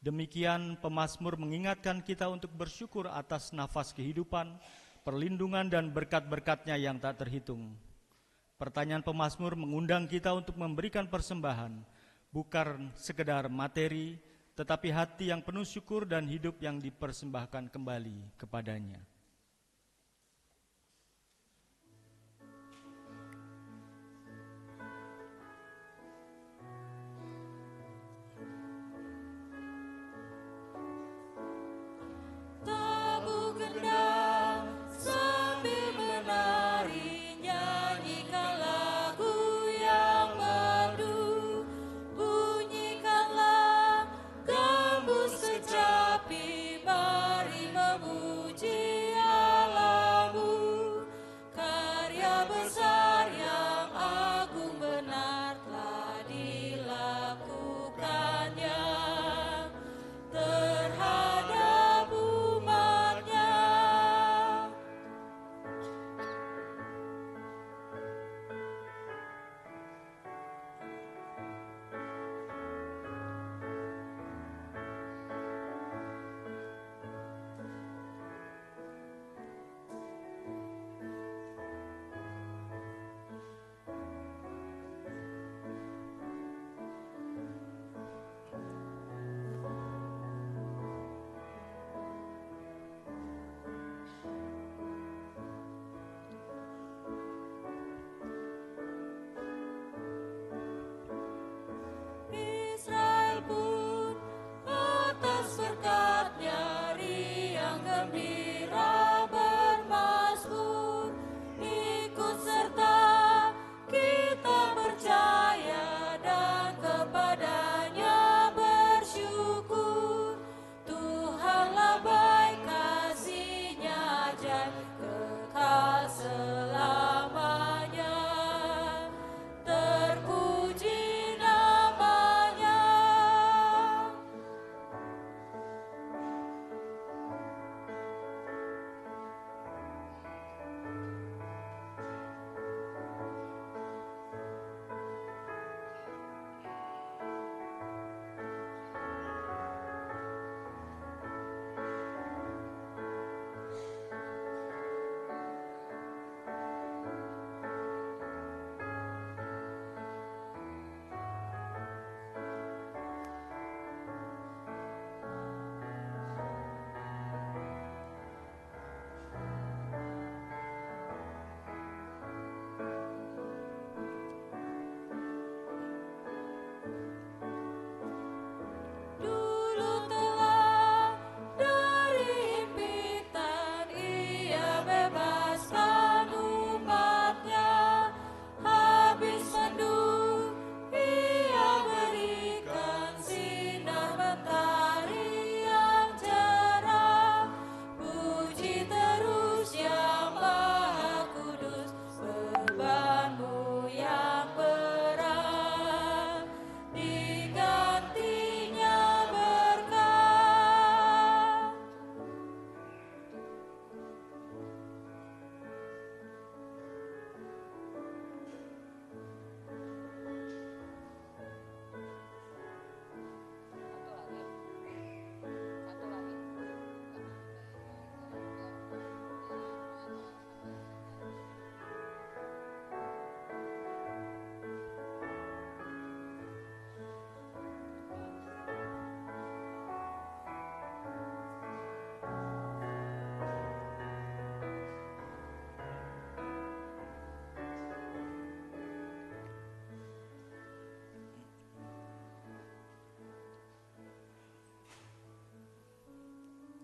Demikian pemazmur mengingatkan kita untuk bersyukur atas nafas kehidupan, perlindungan dan berkat-berkat-Nya yang tak terhitung. Pertanyaan pemazmur mengundang kita untuk memberikan persembahan, bukan sekedar materi, tetapi hati yang penuh syukur dan hidup yang dipersembahkan kembali kepadanya. Tabur gendang sambil menari, nyanyikan lagu yang merdu, bunyikanlah gembus kecapi, mari memuji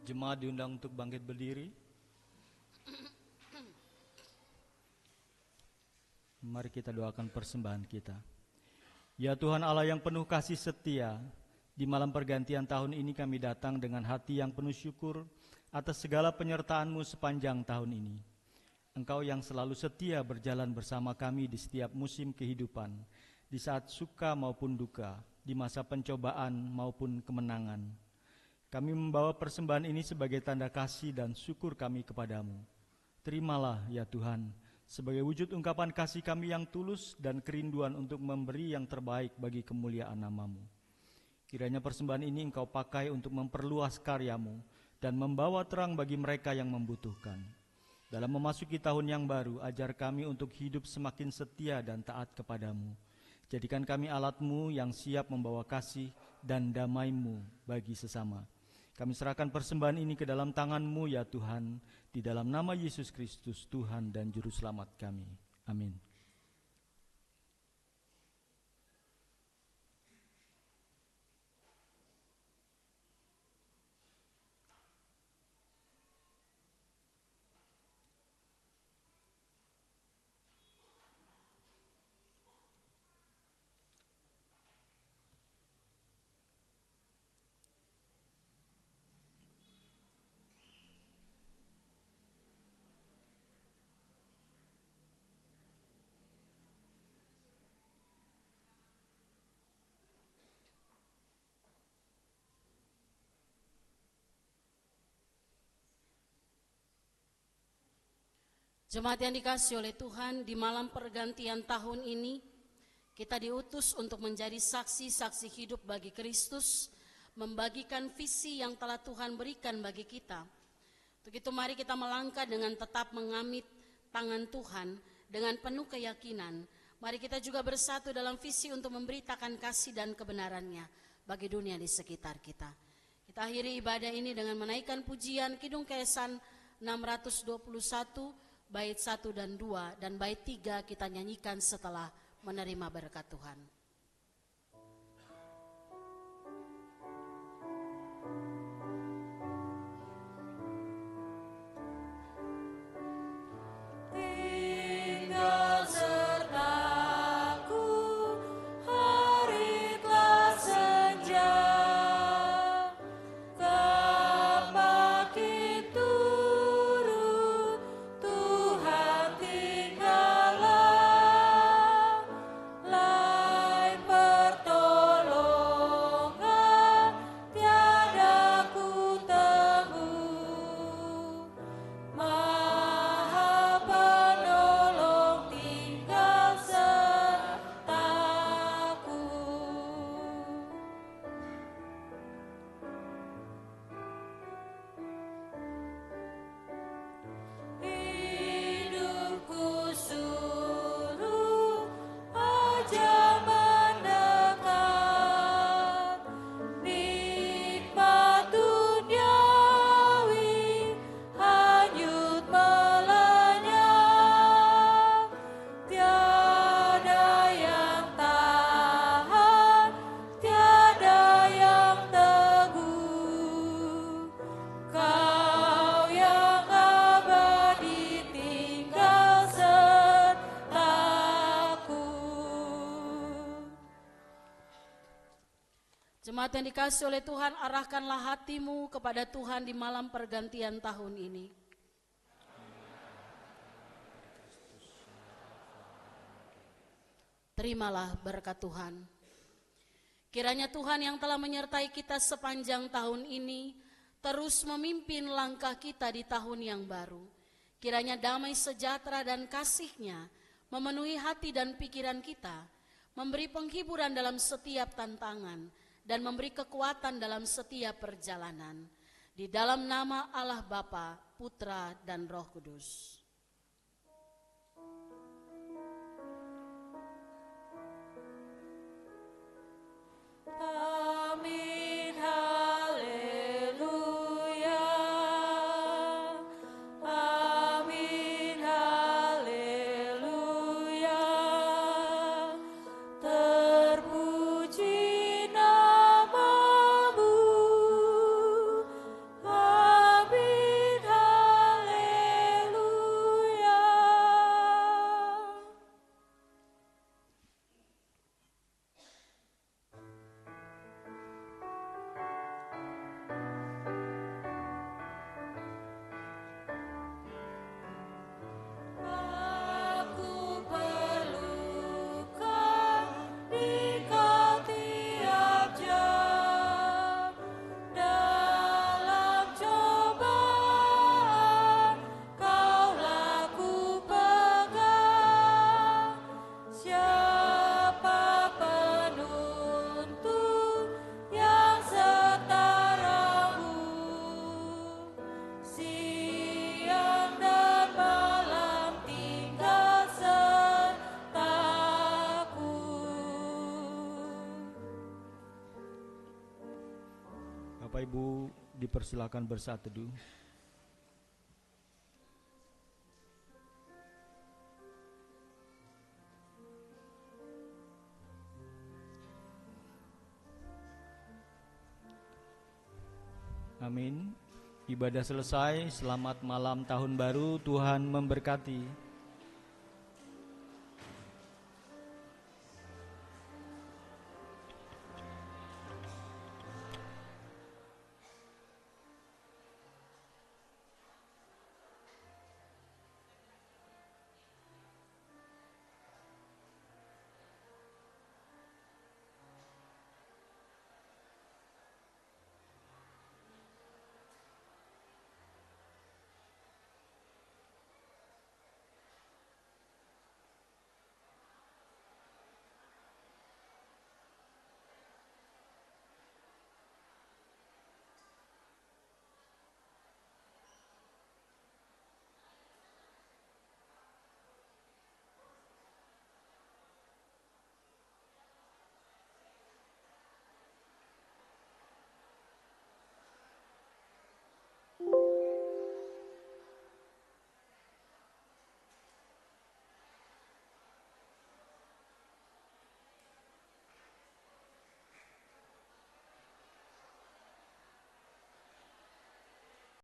Jemaat diundang untuk bangkit berdiri. Mari kita doakan persembahan kita. Ya Tuhan Allah yang penuh kasih setia, di malam pergantian tahun ini kami datang dengan hati yang penuh syukur atas segala penyertaan-Mu sepanjang tahun ini. Engkau yang selalu setia berjalan bersama kami di setiap musim kehidupan, di saat suka maupun duka, di masa pencobaan maupun kemenangan. Kami membawa persembahan ini sebagai tanda kasih dan syukur kami kepadamu. Terimalah ya Tuhan, sebagai wujud ungkapan kasih kami yang tulus dan kerinduan untuk memberi yang terbaik bagi kemuliaan nama-Mu. Kiranya persembahan ini Engkau pakai untuk memperluas karya-Mu dan membawa terang bagi mereka yang membutuhkan. Dalam memasuki tahun yang baru, ajar kami untuk hidup semakin setia dan taat kepadamu. Jadikan kami alat-Mu yang siap membawa kasih dan damai-Mu bagi sesama. Kami serahkan persembahan ini ke dalam tangan-Mu ya Tuhan, di dalam nama Yesus Kristus, Tuhan dan Juru Selamat kami. Amin. Jemaat yang dikasihi oleh Tuhan, di malam pergantian tahun ini, kita diutus untuk menjadi saksi-saksi hidup bagi Kristus, membagikan visi yang telah Tuhan berikan bagi kita. Untuk itu mari kita melangkah dengan tetap mengamit tangan Tuhan dengan penuh keyakinan. Mari kita juga bersatu dalam visi untuk memberitakan kasih dan kebenarannya bagi dunia di sekitar kita. Kita akhiri ibadah ini dengan menaikkan pujian Kidung Keesan 621, bait 1 dan 2, dan bait 3 kita nyanyikan setelah menerima berkat Tuhan. Tinggal sertaku, hari telah senja, tak makin turun, Tuhan tinggallah, lain pertolongan tiada ku temui. Maha penolong tinggal sertaku. Hidupku suruh aja mendekat, nikmat duniawi hanyut melenyap, tiada yang tahan, tiada yang teguh. Kau yang abadi tinggal sertaku. Jemaat yang dikasihi oleh Tuhan, arahkanlah hatimu kepada Tuhan di malam pergantian tahun ini. Terimalah berkat Tuhan. Kiranya Tuhan yang telah menyertai kita sepanjang tahun ini terus memimpin langkah kita di tahun yang baru. Kiranya damai sejahtera dan kasih-Nya memenuhi hati dan pikiran kita, memberi penghiburan dalam setiap tantangan, dan memberi kekuatan dalam setiap perjalanan. Di dalam nama Allah Bapa, Putra, dan Roh Kudus. Amin, haleluya. Amin, haleluya. Terpuji nama-Mu, Bapak Ibu dipersilakan bersaat teduh. Amin. Ibadah selesai. Selamat malam tahun baru. Tuhan memberkati.